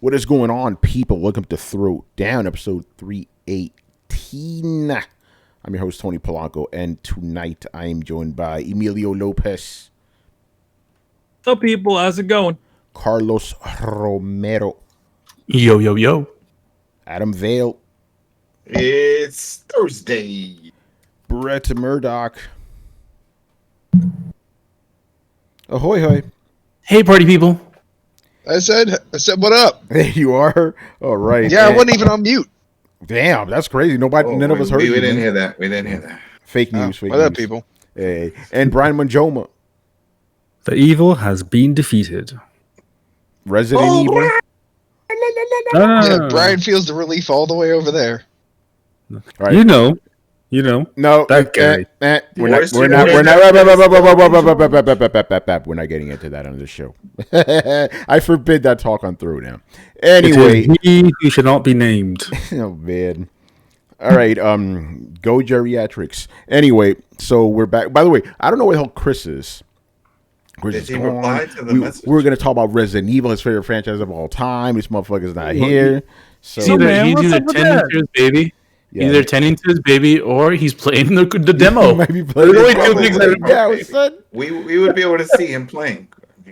What is going on, people? Welcome to Throwdown, episode 318. I'm your host, Tony Polanco, and tonight I am joined by Emilio Lopez. What's up, people? How's it going? Carlos Romero. Yo, yo, yo. Adam Vale. It's Thursday. Brett Murdoch. Ahoy, hoy. Hey, party people. I said, what up? There you are. All right. Yeah, I wasn't even on mute. Damn, that's crazy. None of us heard we you. didn't hear that. We didn't hear that. Fake news. Fake what news. up, people? Hey. And Brian Manjoma. The evil has been defeated. Resident Evil. Yeah, Brian feels the relief all the way over there. All right. You know. No, That guy. We're not getting into that on this show. I forbid that talk on Throwdown. Anyway, He who should not be named. oh man. All right, go geriatrics. Anyway, so we're back. By the way, I don't know where the hell Chris is. Did he reply to the message? We were going to talk about Resident Evil, his favorite franchise of all time. This motherfucker's not here. So So, man, he's what's either up with tending that? to his baby, yeah. either tending to his baby, or he's playing the demo. Might be playing There's only the two things that demo. Yeah, what's that? We would be able to see him playing.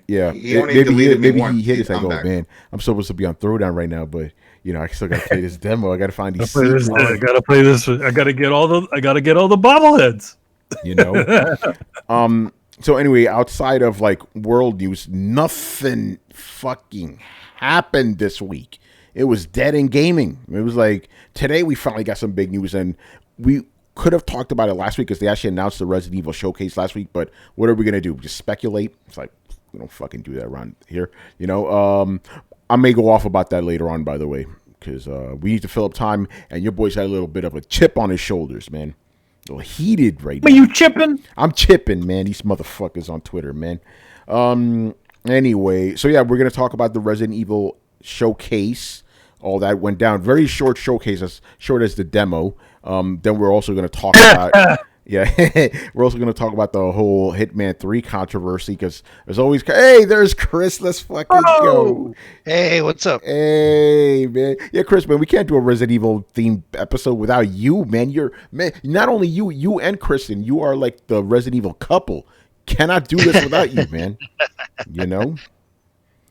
Yeah, He only maybe deleted me once. he hit. He's It's like, come oh back. man, I'm supposed to be on Throwdown right now, but you know, I still got to play this demo. I got to find these. I sequels, gotta play this. I gotta get all the bobbleheads. you know. So anyway, outside of like world news, nothing fucking happened this week. It was dead in gaming. It was like today we finally got some big news, and we could have talked about it last week because they actually announced the Resident Evil showcase last week. But what are we gonna do? Just speculate? It's like we don't fucking do that around here, you know. I may go off about that later on, by the way, because we need to fill up time, and your boy's got a little bit of a chip on his shoulders, man. A little heated right now. Are you chipping? I'm chipping, man. These motherfuckers on Twitter, man. Anyway, so yeah, we're gonna talk about the Resident Evil showcase. All that went down. Very short showcase, as short as the demo. Then we're also gonna talk about. Yeah, we're also going to talk about the whole Hitman 3 controversy because there's always, hey, there's Chris. Let's fucking go. Hey, what's up? Hey, man. Yeah, Chris, man, we can't do a Resident Evil themed episode without you, man. Man, not only you and Kristen, you are like the Resident Evil couple. Cannot do this without you, man. You know?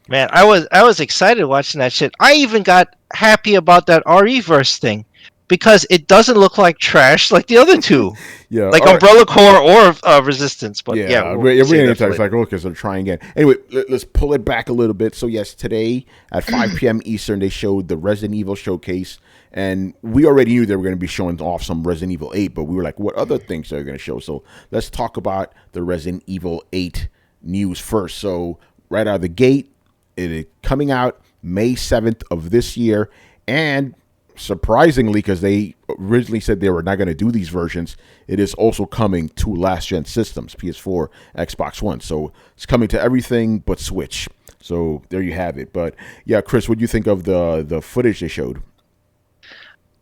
Man, I was excited watching that shit. I even got happy about that RE-verse thing because it doesn't look like trash like the other two. Yeah, like all Umbrella Corps or Resistance. But yeah, we'll we're save in that for it's like, okay, so trying again. Anyway, let's pull it back a little bit. So yes, today at 5 p.m. Eastern, they showed the Resident Evil showcase, and we already knew they were going to be showing off some Resident Evil 8, but we were like, what other things are they going to show? So let's talk about the Resident Evil 8 news first. So right out of the gate, it is coming out May 7th of this year, and surprisingly, because they originally said they were not going to do these versions, it is also coming to last-gen systems, PS4, Xbox One. So it's coming to everything but Switch. So there you have it. But yeah, Chris, what do you think of the footage they showed?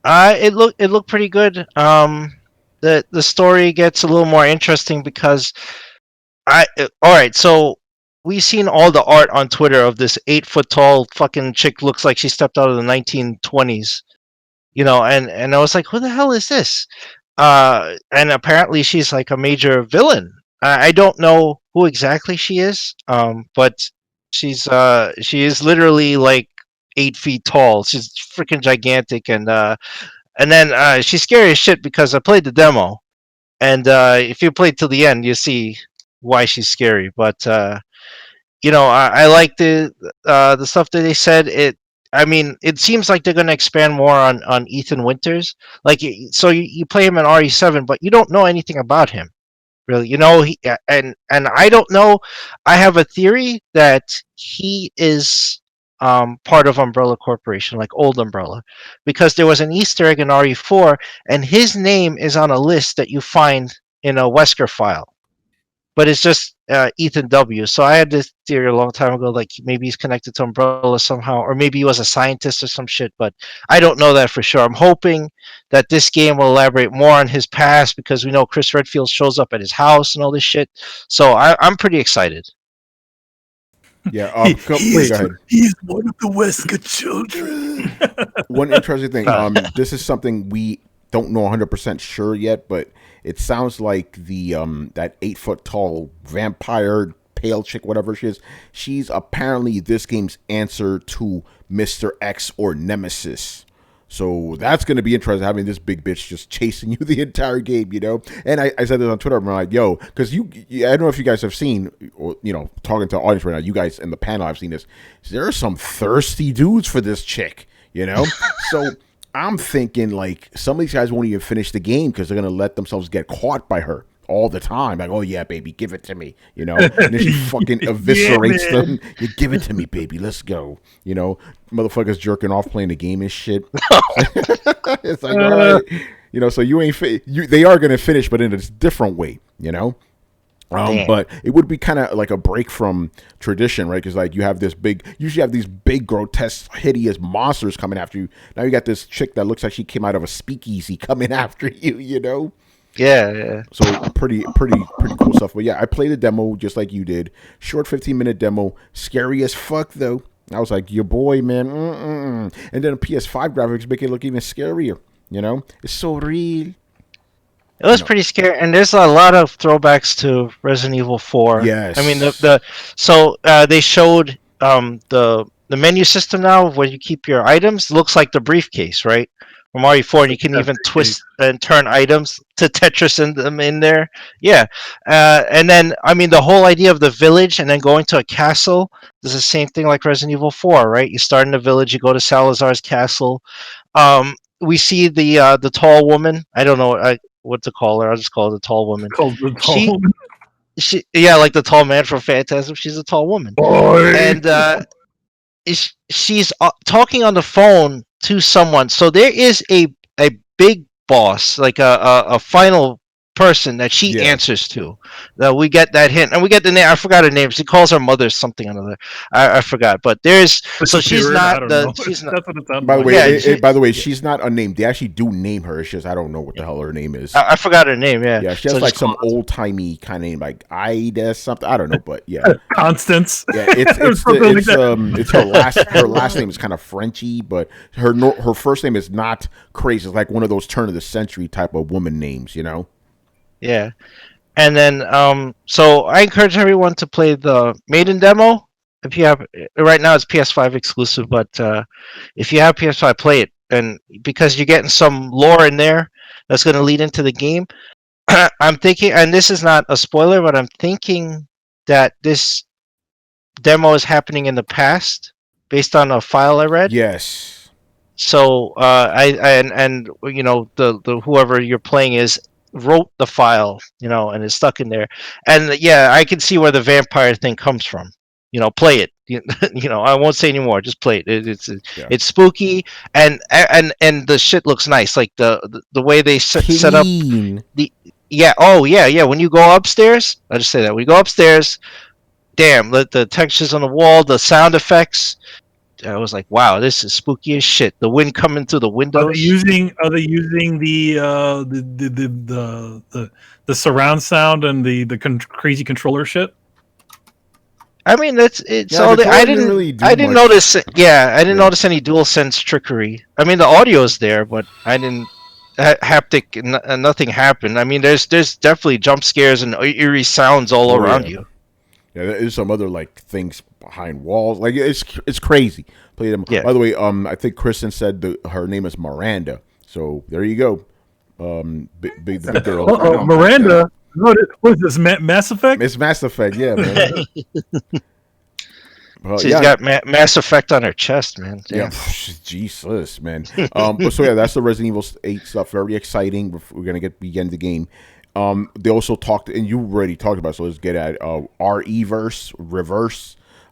It looked pretty good. The story gets a little more interesting because all right, so we've seen all the art on Twitter of this 8-foot tall fucking chick looks like she stepped out of the 1920s. You know, and I was like, who the hell is this? And apparently she's like a major villain. I don't know who exactly she is, but she is literally like 8 feet tall. She's freaking gigantic, and then she's scary as shit because I played the demo, and if you play till the end, you see why she's scary. But you know, I like the stuff that they said. It seems like they're going to expand more on Ethan Winters. Like, so you play him in RE7, but you don't know anything about him, really. You know, and I don't know. I have a theory that he is part of Umbrella Corporation, like old Umbrella, because there was an Easter egg in RE4, and his name is on a list that you find in a Wesker file. But it's just Ethan W. So I had this theory a long time ago, like maybe he's connected to Umbrella somehow, or maybe he was a scientist or some shit, but I don't know that for sure. I'm hoping that this game will elaborate more on his past because we know Chris Redfield shows up at his house and all this shit. So I'm pretty excited. Yeah. Go he's, ahead. he's one of the Wesker children. One interesting thing. This is something we don't know 100% sure yet, but it sounds like the that 8 foot tall vampire pale chick, whatever she is, she's apparently this game's answer to Mr. X or Nemesis. So that's going to be interesting, having this big bitch just chasing you the entire game, you know? And I said this on Twitter, I'm like, yo, because I don't know if you guys have seen, or, you know, talking to the audience right now, you guys in the panel have seen this. There are some thirsty dudes for this chick, you know? So I'm thinking, like, some of these guys won't even finish the game because they're going to let themselves get caught by her all the time. Like, oh, yeah, baby, give it to me, you know? And then she fucking eviscerates them. You give it to me, baby, let's go, you know? Motherfuckers jerking off playing the game and shit. It's like, all right, you know, so you ain't they are going to finish, but in a different way, you know? But it would be kind of like a break from tradition, right? Because like you usually have these big, grotesque, hideous monsters coming after you. Now you got this chick that looks like she came out of a speakeasy coming after you, you know? Yeah. So pretty cool stuff. But yeah, I played a demo just like you did. Short 15-minute demo. Scary as fuck though. I was like, your boy, man. And then the PS5 graphics make it look even scarier. You know, it's so real. It was pretty scary, and there's a lot of throwbacks to Resident Evil 4. Yes. I mean they showed the menu system now where you keep your items. Looks like the briefcase, right? From RE4, and you can even twist and turn items to Tetris them in there. Yeah. And then, I mean, the whole idea of the village and then going to a castle is the same thing like Resident Evil 4, right? You start in the village, you go to Salazar's castle. We see the tall woman. I don't know what to call her. I'll just call her the tall woman. She, yeah, like the tall man from Phantasm. She's a tall woman. Boy. And she's talking on the phone to someone. So there is a big boss, like a final person that she answers to. That we get that hint, and we get the name. I forgot her name. She calls her mother something or another. I forgot. But there's so she's not the. She's not. That's what it sounds By the like. way, by the way, she's not unnamed. They actually do name her. It's just I don't know what the hell her name is. I forgot her name. Yeah. Yeah, she has like some old timey kind of name, like Ida something. I don't know, but yeah. Constance. Yeah, it's her last name is kind of Frenchy, but her first name is not crazy. It's like one of those turn of the century type of woman names, you know. Yeah, and then so I encourage everyone to play the Maiden demo. If you have right now, it's PS5 exclusive, but if you have PS5, play it, and because you're getting some lore in there that's going to lead into the game. I'm thinking, and this is not a spoiler, but I'm thinking that this demo is happening in the past based on a file I read. Yes. So and you know the whoever you're playing wrote the file, you know, and it's stuck in there. And yeah, I can see where the vampire thing comes from. You know, play it. You know, I won't say anymore. Just play it. It's spooky, and the shit looks nice. Like the way they set up the When you go upstairs, I'll just say that when you go upstairs, damn, the textures on the wall, the sound effects. I was like, wow, this is spooky as shit. The wind coming through the windows. Are they using the surround sound and the crazy controller shit? I mean, I didn't notice. Yeah, I didn't notice any DualSense trickery. I mean, the audio is there, but I didn't haptic. Nothing happened. I mean, there's definitely jump scares and eerie sounds all around you. Yeah, there is some other like things behind walls. Like it's crazy. Play them. Yeah. By the way, I think Kristen said her name is Miranda. So there you go. Big girl. Miranda. What is this? Mass Effect? It's Mass Effect. Yeah, man. She's got Mass Effect on her chest, man. Yeah, Jesus, man. But so yeah, that's the Resident Evil 8 stuff. Very exciting. We're gonna begin the game. They also talked, and you already talked about. So let's get at Reverse,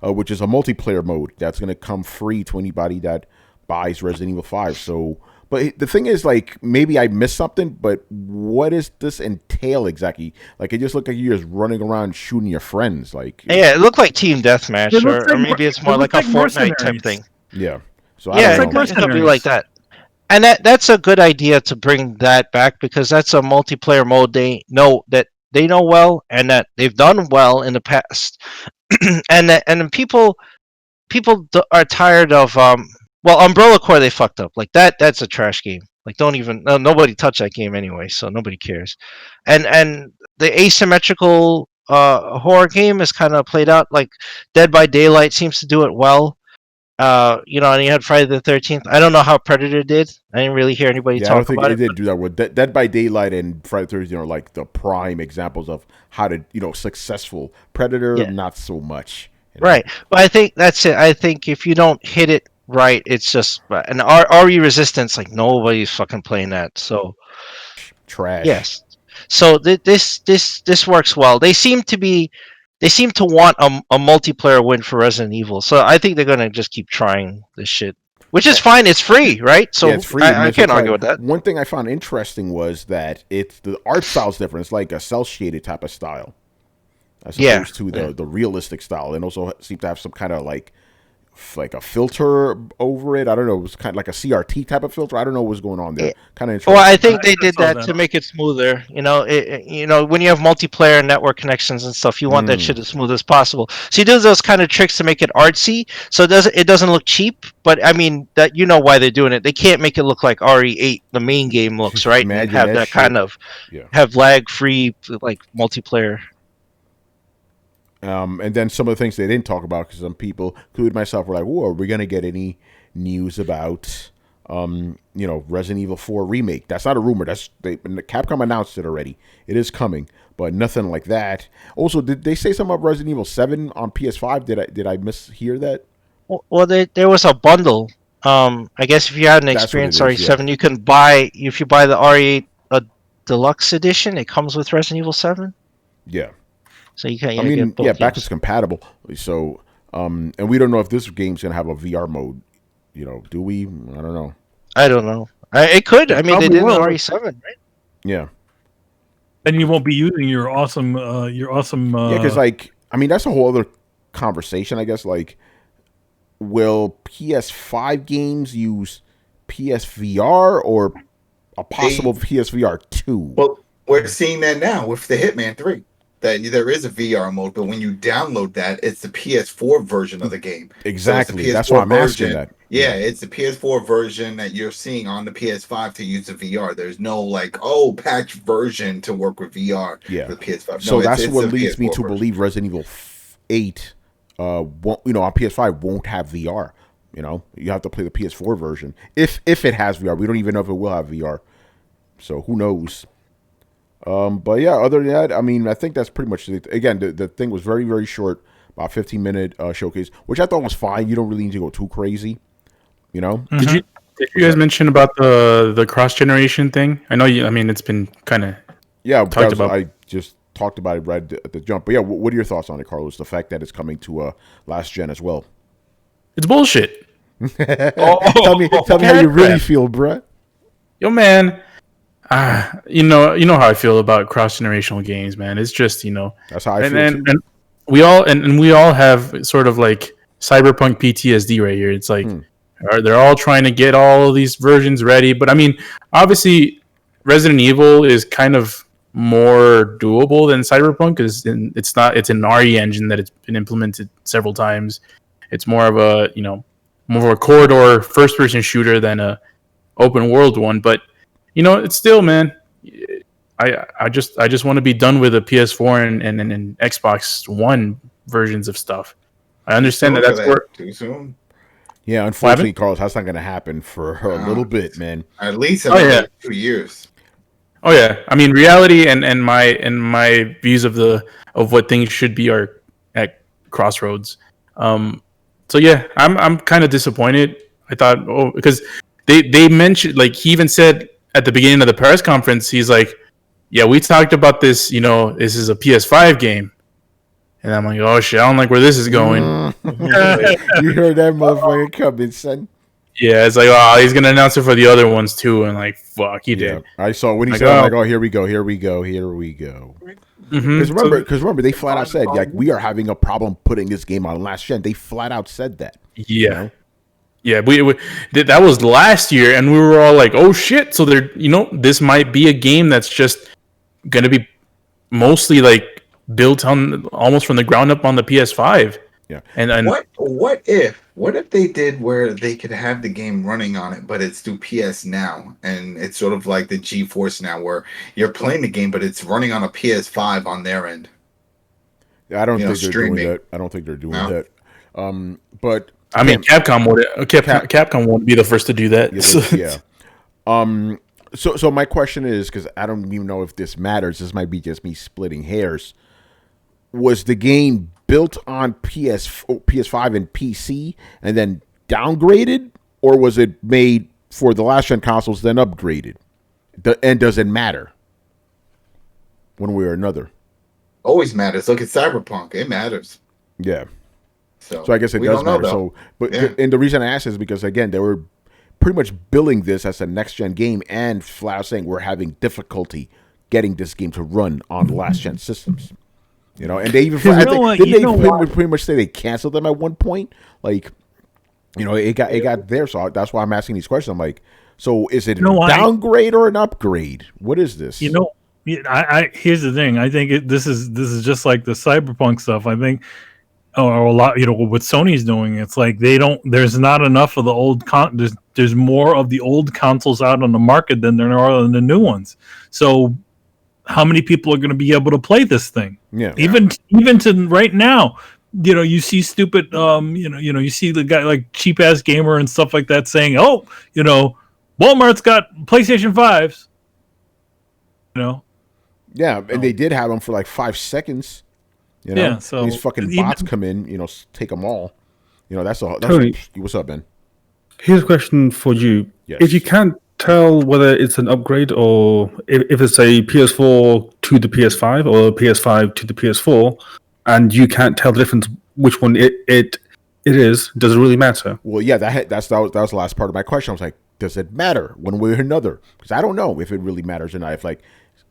which is a multiplayer mode that's gonna come free to anybody that buys Resident Evil 5. So, but the thing is, like, maybe I missed something. But what does this entail exactly? Like, it just looked like you're just running around shooting your friends. Like, yeah, it looked like Team Deathmatch, or maybe it's more like a Fortnite type thing. Yeah. So it could be like that. And that's a good idea to bring that back because that's a multiplayer mode they know well and that they've done well in the past. and people are tired of well, Umbrella Corps, they fucked up. Like that's a trash game. Like don't even nobody touch that game anyway, so nobody cares. And the asymmetrical horror game is kind of played out. Like Dead by Daylight seems to do it well. You know, and you had Friday the 13th. I don't know how Predator did. I didn't really hear anybody talk about it. I don't think they did do that. With Dead by Daylight and Friday the 13th are like the prime examples of how to, successful. Predator, not so much. Right, but I think that's it. I think if you don't hit it right, it's just an RE Resistance. Like nobody's fucking playing that. So trash. Yes. So this works well. They seem to want a multiplayer win for Resident Evil. So I think they're gonna just keep trying this shit, which is fine. It's free, right? So it's free. I can't argue with that. One thing I found interesting was that the art style's different. It's like a cell shaded type of style, as opposed to the realistic style, and also seem to have some kind of like a filter over it. I don't know. It was kind of like a CRT type of filter. I don't know what was going on there. Kind of interesting. Well, I think they did that to make it smoother. You know, when you have multiplayer network connections and stuff, you want that shit as smooth as possible. So you do those kind of tricks to make it artsy, so it doesn't look cheap. But I mean, that why they're doing it. They can't make it look like RE8, the main game looks, right? And have that kind of have lag free like multiplayer. And then some of the things they didn't talk about, because some people, including myself, were like, "Whoa, are we gonna get any news about, Resident Evil 4 remake?" That's not a rumor. Capcom announced it already. It is coming, but nothing like that. Also, did they say something about Resident Evil 7 on PS5? Did I mishear that? Well, there was a bundle. I guess if you had an Experience RE7, you can buy if you buy the RE8 Deluxe Edition. It comes with Resident Evil 7. Yeah. So you can. Get both backwards compatible. So, and we don't know if this game's gonna have a VR mode. Do we? I don't know. I don't know. It could. I mean, they did in RE7, right? Yeah. And you won't be using your awesome. Yeah, because that's a whole other conversation. I guess will PS5 games use PSVR or a possible PSVR 2? Well, we're seeing that now with the Hitman 3. That there is a VR mode, but when you download that, it's the PS4 version of the game. Exactly. So that's why I'm asking that. Yeah, it's the PS4 version that you're seeing on the PS5 to use the VR. There's no patch version to work with VR. Yeah. For the PS5. No, so that's what leads PS4 me to version. believe Resident Evil 8, on PS5 won't have VR. You have to play the PS4 version if it has VR. We don't even know if it will have VR. So who knows? But yeah, other than that, I think that's pretty much it. Again, the thing was very, very short, about 15-minute showcase, which I thought was fine. You don't really need to go too crazy, Mm-hmm. Did you guys mention about the cross-generation thing? I know it's been kind of talked about. I just talked about it right at the jump. But yeah, what are your thoughts on it, Carlos? The fact that it's coming to last gen as well. It's bullshit. Tell me how you really feel, bruh. Yo, man. You know how I feel about cross-generational games, man. It's just that's how I feel too. And we all have sort of like cyberpunk PTSD right here. It's like they're all trying to get all of these versions ready, but obviously Resident Evil is kind of more doable than Cyberpunk because it's an RE engine that it's been implemented several times. It's more of a corridor first-person shooter than a open world one, but it's still, man. I just want to be done with the PS4 and Xbox One versions of stuff. I understand that's too soon. Yeah, unfortunately, Carlos, that's not going to happen for a little bit, man. At least another 2 years. Oh yeah, reality and my views of what things should be are at crossroads. So yeah, I'm kind of disappointed. I thought because they mentioned he even said at the beginning of the press conference, he's like, yeah, we talked about this, this is a PS5 game. And I'm like, oh shit, I don't like where this is going. You heard that motherfucker coming, son. Yeah, it's like, oh, he's going to announce it for the other ones too. And fuck, he did. I saw when he said, oh, here we go. Because remember, they flat out said, we are having a problem putting this game on last gen. They flat out said that. Yeah. Yeah, we that was last year, and we were all like, "Oh shit!" So this might be a game that's just gonna be mostly built on almost from the ground up on the PS5. Yeah. And what if they did where they could have the game running on it, but it's through PS Now, and it's sort of like the GeForce Now, where you're playing the game, but it's running on a PS5 on their end. I don't think they're streaming. doing that. I don't think they're doing that. But I mean, Capcom won't be the first to do that. Yeah. So my question is, because I don't even know if this matters. This might be just me splitting hairs. Was the game built on PS5 and PC and then downgraded, or was it made for the last gen consoles then upgraded? And does it matter one way or another? Always matters. Look at Cyberpunk; it matters. Yeah. So I guess it does matter. And the reason I asked is because again, they were pretty much billing this as a next gen game, and flat out saying we're having difficulty getting this game to run on the last gen systems. You know, and they even pretty much say they canceled them at one point. Like, you know, it got there. So that's why I'm asking these questions. I'm like, so is it a downgrade or an upgrade? What is this? You know, I here's the thing. I think this is just like the Cyberpunk stuff. I think, or a lot. You know, what Sony's doing, it's like there's not enough of the old there's more of the old consoles out on the market than there are in the new ones. So how many people are going to be able to play this thing? Yeah. Even to right now, you know, you see stupid, you see the guy like cheap ass gamer and stuff like that saying, "Oh, you know, Walmart's got PlayStation 5s." You know. Yeah, and they did have them for like 5 seconds. You know, yeah, so these fucking bots come in, you know, take them all. You know, that's Tony, what's up, Ben? Here's a question for you. Yes. If you can't tell whether it's an upgrade or if it's a PS4 to the PS5 or a PS5 to the PS4, and you can't tell the difference which one it is, does it really matter? Well, yeah, that was the last part of my question. I was like, does it matter one way or another? Because I don't know if it really matters or not. If like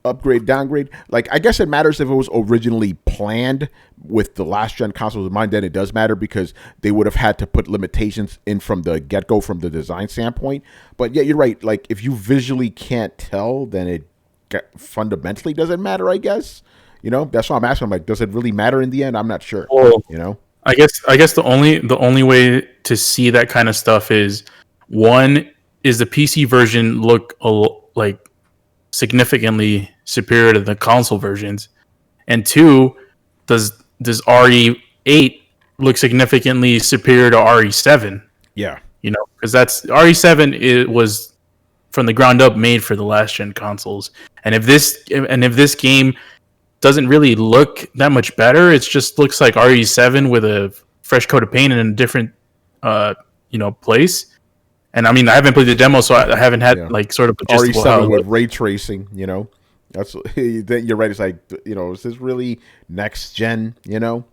upgrade, downgrade, like I guess it matters if it was originally planned with the last gen consoles in mind. Then it does matter because they would have had to put limitations in from the get go from the design standpoint. But yeah, you're right. Like if you visually can't tell, then it fundamentally doesn't matter. I guess. You know, that's why I'm asking. I'm like, does it really matter in the end? I'm not sure. Well, you know, I guess the only way to see that kind of stuff is, one, is the PC version look like significantly superior to the console versions, and two, does RE8 look significantly superior to RE7? Yeah, you know, because that's RE7. It was from the ground up made for the last gen consoles, and if this game doesn't really look that much better, it just looks like RE7 with a fresh coat of paint in a different place. And I mean, I haven't played the demo, so I haven't had like sort of RE7 with ray tracing. You know, that's you're right. It's like, you know, is this really next gen? You know,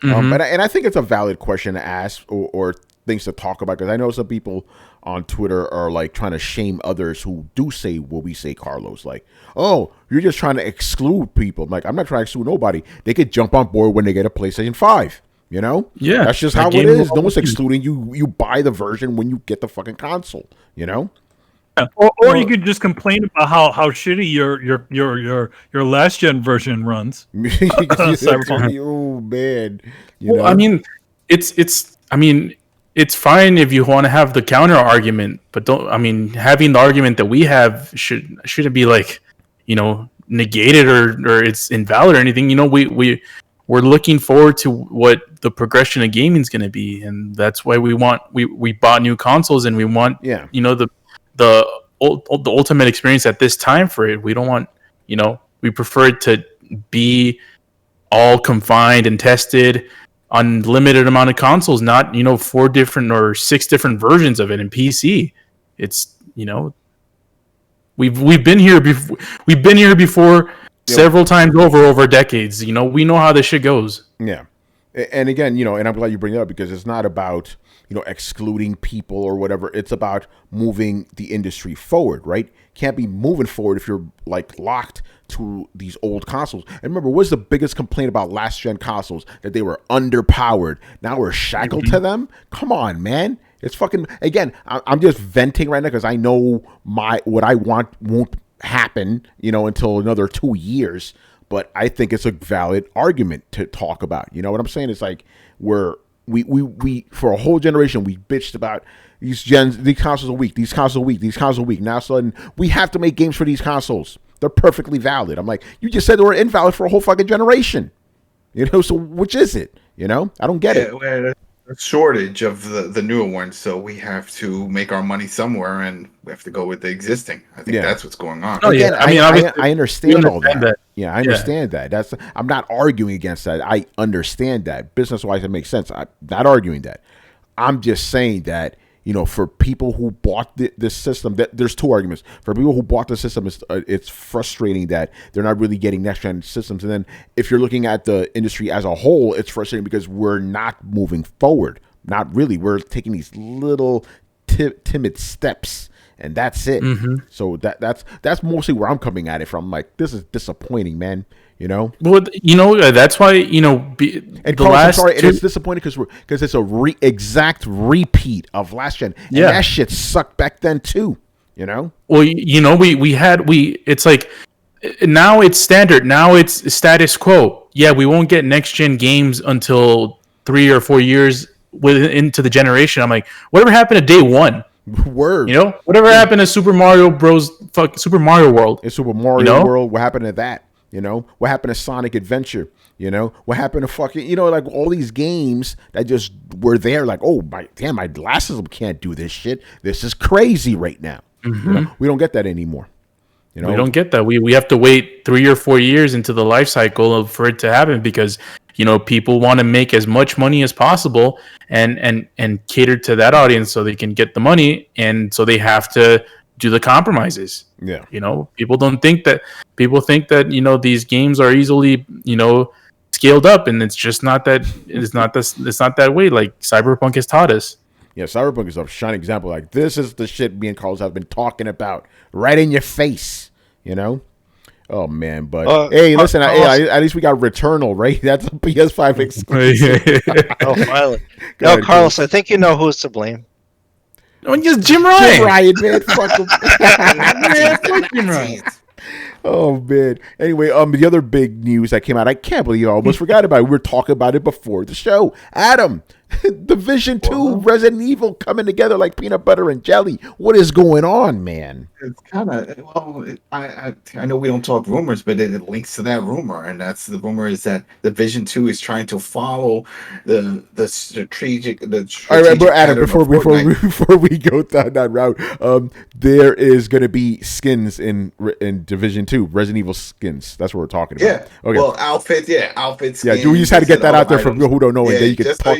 and I think it's a valid question to ask or things to talk about, because I know some people on Twitter are like trying to shame others who do say what we say, Carlos. Like, oh, you're just trying to exclude people. I'm like, I'm not trying to exclude nobody. They could jump on board when they get a PlayStation 5. You know? Yeah. That's just how it is. No one's excluding you. You buy the version when you get the fucking console. You know? Yeah. Or you could just complain about how shitty your last gen version runs. Oh man. You know? I mean, it's fine if you want to have the counter argument, but having the argument that we have shouldn't be like, you know, negated or it's invalid or anything. You know, we're looking forward to what the progression of gaming is going to be, and that's why we bought new consoles, and we want you know, the ultimate experience at this time for it. We don't want, you know, we prefer it to be all confined and tested on limited amount of consoles, not, you know, 4 different or 6 different versions of it in PC. It's, you know, we've been here before. We've been here before several times over decades. You know, we know how this shit goes. Yeah. And again, you know, and I'm glad you bring it up, because it's not about, you know, excluding people or whatever. It's about moving the industry forward, right? Can't be moving forward if you're like locked to these old consoles. And remember, what's the biggest complaint about last gen consoles? That they were underpowered. Now we're shackled to them. Come on, man. It's fucking, again, I'm just venting right now because I know what I want won't happen, you know, until another 2 years. but I think it's a valid argument to talk about. You know what I'm saying? It's like we for a whole generation we bitched about these consoles are weak, these consoles are weak, these consoles are weak. Now sudden we have to make games for these consoles. They're perfectly valid. I'm like, you just said they were invalid for a whole fucking generation. You know, so which is it? You know, I don't get it. We had a shortage of the newer ones, so we have to make our money somewhere, and we have to go with the existing. I think that's what's going on. Oh yeah, Again, I understand all that. Yeah, I understand that. I'm not arguing against that. I understand that. Business wise, it makes sense. I'm not arguing that. I'm just saying that, you know, for people who bought this system, there's two arguments. For people who bought the system, it's frustrating that they're not really getting next gen systems. And then if you're looking at the industry as a whole, it's frustrating because we're not moving forward. Not really. We're taking these little timid steps, and that's it. Mm-hmm. So that's mostly where I'm coming at it from. I'm like, this is disappointing, man. You know, well, you know, that's why, you know, and Carlos, I'm sorry, and it's disappointing because it's a exact repeat of last gen. And that shit sucked back then too. You know. Well, you know, it's like now it's standard. Now it's status quo. Yeah, we won't get next gen games until 3 or 4 years into the generation. I'm like, whatever happened to day one? Word. You know, whatever happened to Super Mario World? In Super Mario World, what happened to that? You know, what happened to Sonic Adventure? You know, what happened to fucking, you know, like all these games that just were there, like, oh, my glasses can't do this shit. This is crazy right now. Mm-hmm. You know? We don't get that anymore. You know? We don't get that. We have to wait 3 or 4 years into the life cycle for it to happen because, you know, people want to make as much money as possible and cater to that audience so they can get the money. And so they have to do the compromises. Yeah. You know, people think that, you know, these games are easily, you know, scaled up, and it's just not that. It's not that way. Like Cyberpunk has taught us. Yeah, Cyberpunk is a shining example. Like, this is the shit me and Carlos have been talking about right in your face, you know? Oh, man. But, hey, listen, at least we got Returnal, right? That's a PS5 exclusive. Oh, finally. No, Carlos, I think you know who's to blame. No, just Jim Ryan. Jim Ryan, man. Fuck him. Man, fuck Jim Ryan. Oh, man. Anyway, the other big news that came out, I can't believe I almost forgot about it. We were talking about it before the show. Adam, Division 2, Resident Evil coming together like peanut butter and jelly. What is going on, man? It's kind of, well, I know we don't talk rumors, but it links to that rumor, and that's the rumor is that Division 2 is trying to follow the strategic. All right, but Adam, before we go down that route, there is going to be skins in Division 2, Resident Evil skins. That's what we're talking about. Yeah. Okay. Well, outfits. Skins, yeah, we just had to get that out there for people who don't know, and then you can talk.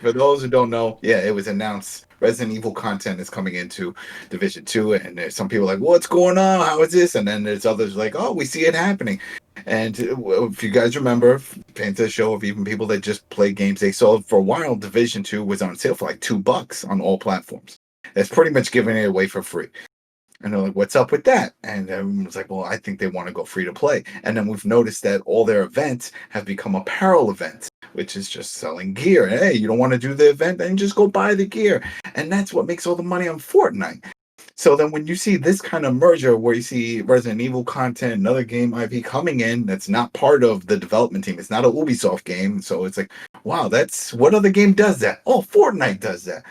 For those who don't know, it was announced Resident Evil content is coming into Division 2, and there's some people like, what's going on? How is this? And then there's others like, oh, we see it happening. And if you guys remember, fans of the show, of even people that just play games, they saw for a while Division 2 was on sale for like $2 on all platforms. That's pretty much giving it away for free. And they're like, what's up with that? And everyone was like, well, I think they want to go free to play. And then we've noticed that all their events have become apparel events, which is just selling gear. Hey, you don't want to do the event, then just go buy the gear. And that's what makes all the money on Fortnite. So then when you see this kind of merger where you see Resident Evil content, another game IP coming in that's not part of the development team, it's not a Ubisoft game. So it's like, wow, that's what other game does that? Oh, Fortnite does that.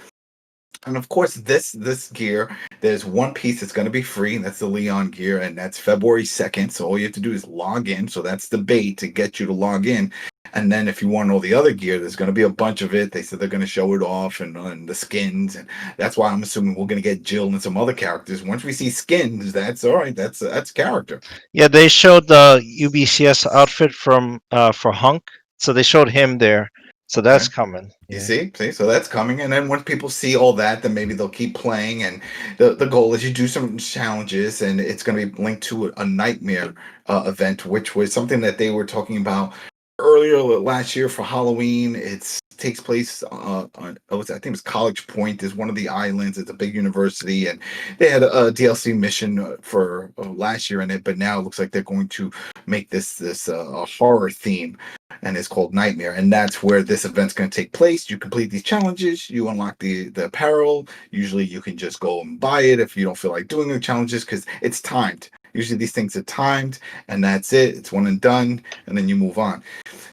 And of course, this gear, there's one piece that's going to be free, and that's the Leon gear, and that's February 2nd. So all you have to do is log in. So that's the bait to get you to log in. And then if you want all the other gear, there's going to be a bunch of it. They said they're going to show it off and the skins. And that's why I'm assuming we're going to get Jill and some other characters. Once we see skins, that's all right. That's character. Yeah, they showed the UBCS outfit from for Hunk. So they showed him there. So that's coming. You see, so that's coming, and then once people see all that, then maybe they'll keep playing. And the goal is you do some challenges, and it's going to be linked to a Nightmare event, which was something that they were talking about earlier last year for Halloween. It takes place on I think it was College Point is one of the islands. It's a big university, and they had a DLC mission for last year in it, but now it looks like they're going to make this a horror theme, and it's called Nightmare, and that's where this event's going to take place. You complete these challenges, you unlock the apparel. Usually you can just go and buy it if you don't feel like doing the challenges because it's timed. Usually these things are timed, and that's it. It's one and done, and then you move on.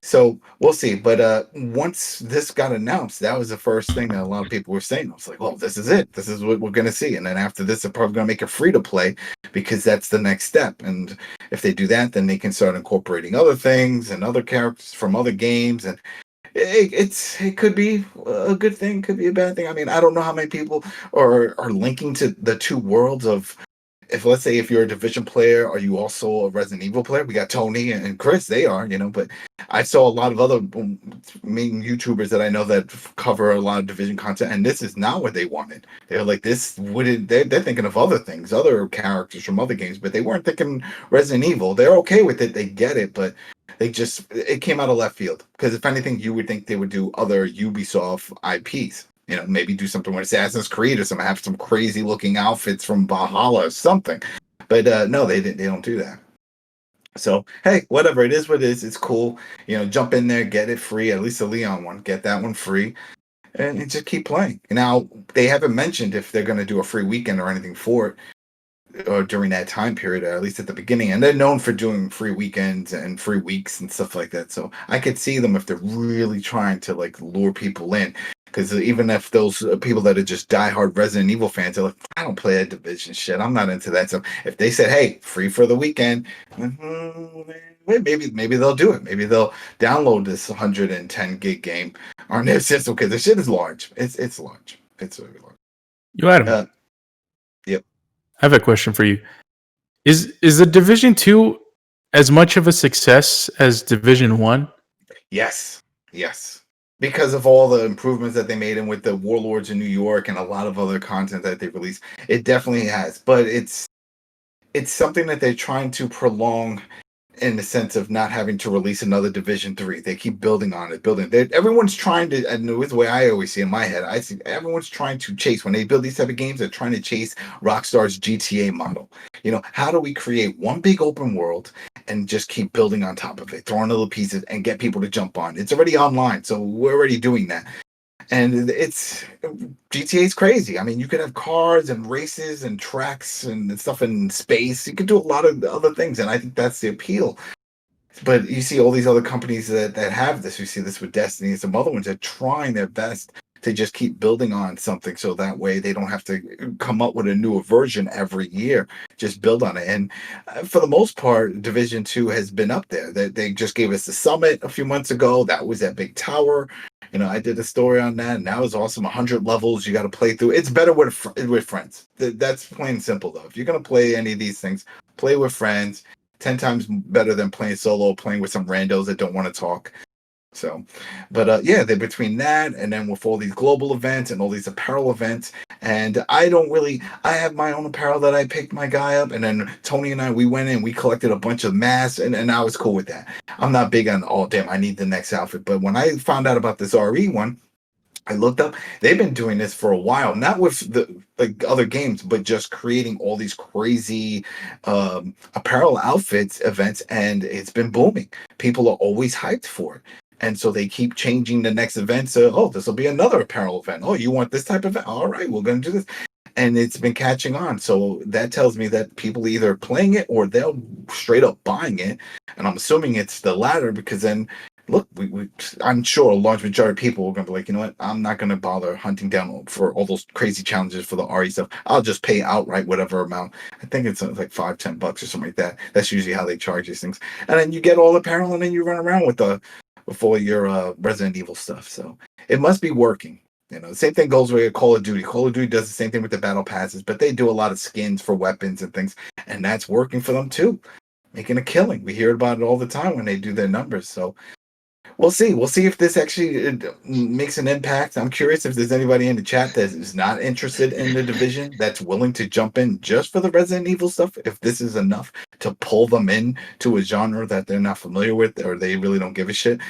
So we'll see. But once this got announced, that was the first thing that a lot of people were saying. I was like, well, this is it. This is what we're going to see. And then after this, they're probably going to make it free to play because that's the next step. And if they do that, then they can start incorporating other things and other characters from other games. And it could be a good thing, could be a bad thing. I mean, I don't know how many people are linking to the two worlds of, if let's say if you're a Division player, are you also a Resident Evil player? We got Tony and Chris, they are, but I saw a lot of other main YouTubers that I know that cover a lot of Division content, and this is not what they wanted. They're like, this wouldn't. They're thinking of other things, other characters from other games, but they weren't thinking Resident Evil. They're okay with it, they get it, but it came out of left field. Because if anything, you would think they would do other Ubisoft IPs. Maybe do something with Assassin's Creed or something, have some crazy looking outfits from Valhalla or something. But no, they didn't. They don't do that. So hey, whatever, it is what it is. It's cool. Jump in there, get it free. At least the Leon one, get that one free, and just keep playing. Now they haven't mentioned if they're going to do a free weekend or anything for it, or during that time period, or at least at the beginning. And they're known for doing free weekends and free weeks and stuff like that. So I could see them if they're really trying to lure people in. Because even if those people that are just diehard Resident Evil fans are like, I don't play that Division shit, I'm not into that. So if they said, hey, free for the weekend, maybe they'll do it. Maybe they'll download this 110 gig game on their system, because the shit is large. It's large. It's very large. You Adam. Yep. I have a question for you. Is the Division 2 as much of a success as Division 1? Yes. Because of all the improvements that they made, and with the Warlords in New York and a lot of other content that they released, it definitely has. But it's something that they're trying to prolong, in the sense of not having to release another Division 3. They keep building on it, everyone's trying to, and the way I always see in my head, I see everyone's trying to chase, when they build these type of games, they're trying to chase Rockstar's GTA model. How do we create one big open world and just keep building on top of it, throwing little pieces and get people to jump on? It's already online, so we're already doing that. And GTA is crazy. I mean, you could have cars and races and tracks and stuff in space. You could do a lot of other things, and I think that's the appeal. But you see all these other companies that have this. You see this with Destiny and some other ones that are trying their best to just keep building on something, so that way they don't have to come up with a newer version every year. Just build on it. And for the most part, Division 2 has been up there. They just gave us the Summit a few months ago. That was that big tower. I did a story on that, and that was awesome. 100 levels you got to play through. It's better with friends. That's plain and simple, though. If you're going to play any of these things, play with friends. 10 times better than playing solo, playing with some randos that don't want to talk. So, but yeah, they're between that, and then with all these global events and all these apparel events. And I have my own apparel that I picked my guy up, and then Tony and we went in, we collected a bunch of masks, and I was cool with that. I'm not big on, oh damn, I need the next outfit. But when I found out about this RE one, I looked up, they've been doing this for a while, not with the other games, but just creating all these crazy apparel outfits events, and it's been booming. People are always hyped for it. And so they keep changing the next event. So, oh, this will be another apparel event. Oh, you want this type of event? All right, we're going to do this. And it's been catching on. So that tells me that people either playing it or they'll straight up buying it. And I'm assuming it's the latter, because then, look, I'm sure a large majority of people are going to be like, you know what? I'm not going to bother hunting down for all those crazy challenges for the RE stuff. I'll just pay outright whatever amount. I think it's like $5-10 or something like that. That's usually how they charge these things. And then you get all the apparel, and then you run around with before your Resident Evil stuff. So it must be working. The same thing goes with Call of Duty. Call of Duty does the same thing with the battle passes, but they do a lot of skins for weapons and things, and that's working for them too, making a killing. We hear about it all the time when they do their numbers. So we'll see. We'll see if this actually makes an impact. I'm curious if there's anybody in the chat that is not interested in the Division, that's willing to jump in just for the Resident Evil stuff, if this is enough to pull them in to a genre that they're not familiar with, or they really don't give a shit.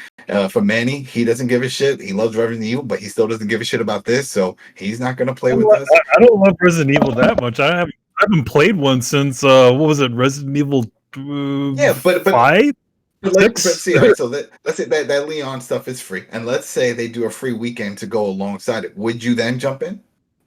For Manny, he doesn't give a shit. He loves Resident Evil, but he still doesn't give a shit about this, so he's not going to play with us. I don't love Resident Evil that much. I haven't played one since what was it, Resident Evil 5? Let's see. All right, so let's say that Leon stuff is free, and let's say they do a free weekend to go alongside it. Would you then jump in?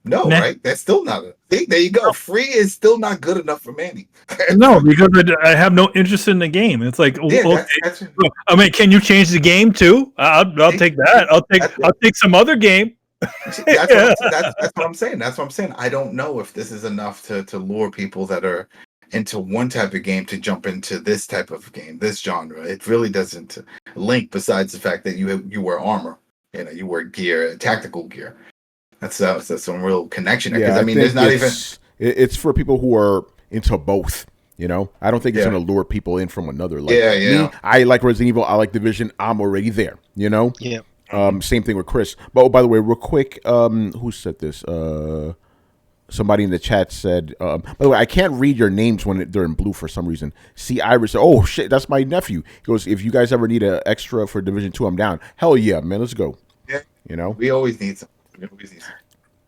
No, Nah. right? That's still not. See, there you go. Free is still not good enough for Manny. No, because I have no interest in the game. It's like, Yeah, okay, that's I mean, can you change the game too? I'll take that. I'll take some other game. that's what I'm saying. That's what I'm saying. I don't know if this is enough to lure people that are into one type of game to jump into this type of game, this genre. It really doesn't link. Besides the fact that you wear armor, you wear gear, tactical gear. That's some real connection. Because I mean, there's not even. It's for people who are into both. I don't think it's going to lure people in from another. Like, me, I like Resident Evil. I like Division. I'm already there. Yeah. Same thing with Chris. But by the way, real quick, who said this? Somebody in the chat said. By the way, I can't read your names when they're in blue for some reason. See, Iris. Oh shit, that's my nephew. He goes, if you guys ever need an extra for Division 2, I'm down. Hell yeah, man, let's go. Yeah. We always need some.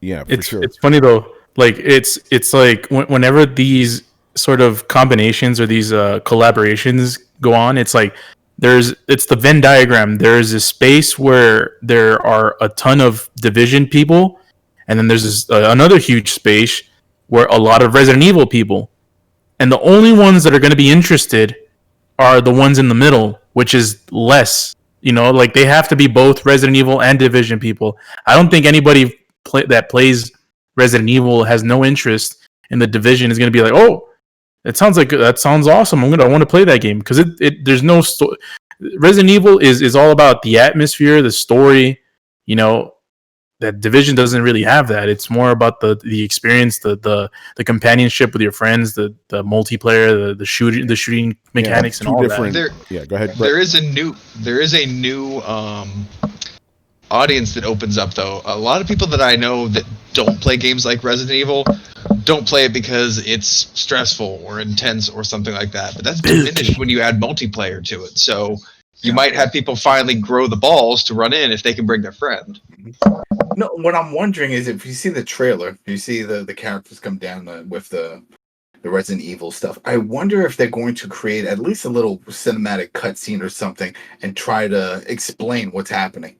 Yeah, for sure. It's funny though. Like it's like whenever these sort of combinations or these collaborations go on, it's like it's the Venn diagram. There's a space where there are a ton of Division people, and then there's this another huge space where a lot of Resident Evil people, and the only ones that are going to be interested are the ones in the middle, which is less. Like they have to be both Resident Evil and Division people. I don't think anybody that plays Resident Evil has no interest in the Division is going to be like, oh, that sounds awesome. I want to play that game because there's no Resident Evil is all about the atmosphere, the story. That Division doesn't really have that. It's more about the experience, the companionship with your friends, the multiplayer, the shooting mechanics, and all that. Go ahead. There is a new audience that opens up though. A lot of people that I know that don't play games like Resident Evil don't play it because it's stressful or intense or something like that. But that's diminished when you add multiplayer to it. So you might have people finally grow the balls to run in if they can bring their friend. No, what I'm wondering is if you see the trailer, you see the characters come down with the Resident Evil stuff. I wonder if they're going to create at least a little cinematic cutscene or something and try to explain what's happening,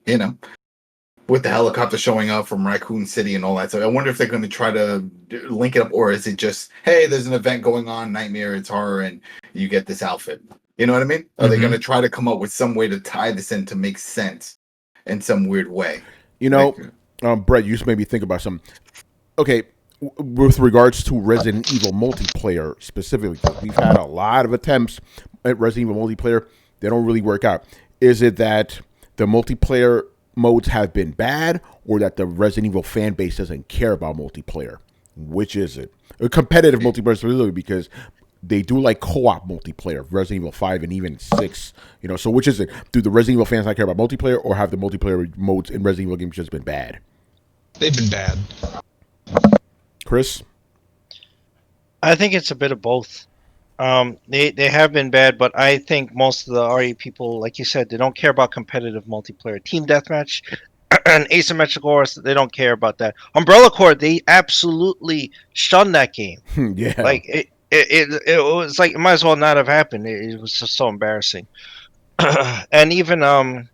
with the helicopter showing up from Raccoon City and all that. So I wonder if they're going to try to link it up, or is it just, hey, there's an event going on, nightmare, it's horror, and you get this outfit. You know what I mean? Are they going to try to come up with some way to tie this in to make sense in some weird way? Brett, you just made me think about something. Okay, with regards to Resident Evil multiplayer specifically, we've had a lot of attempts at Resident Evil multiplayer. They don't really work out. Is it that the multiplayer modes have been bad, or that the Resident Evil fan base doesn't care about multiplayer? Which is it? A competitive multiplayer specifically, because they do like co-op multiplayer, Resident Evil 5 and even 6. So which is it? Do the Resident Evil fans not care about multiplayer, or have the multiplayer modes in Resident Evil games just been bad? They've been bad. Chris? I think it's a bit of both. They have been bad, but I think most of the RE people, like you said, they don't care about competitive multiplayer. Team deathmatch and asymmetrical wars, they don't care about that. Umbrella Corps, they absolutely shunned that game. Yeah. Like it was like it might as well not have happened. It was just so embarrassing. And even the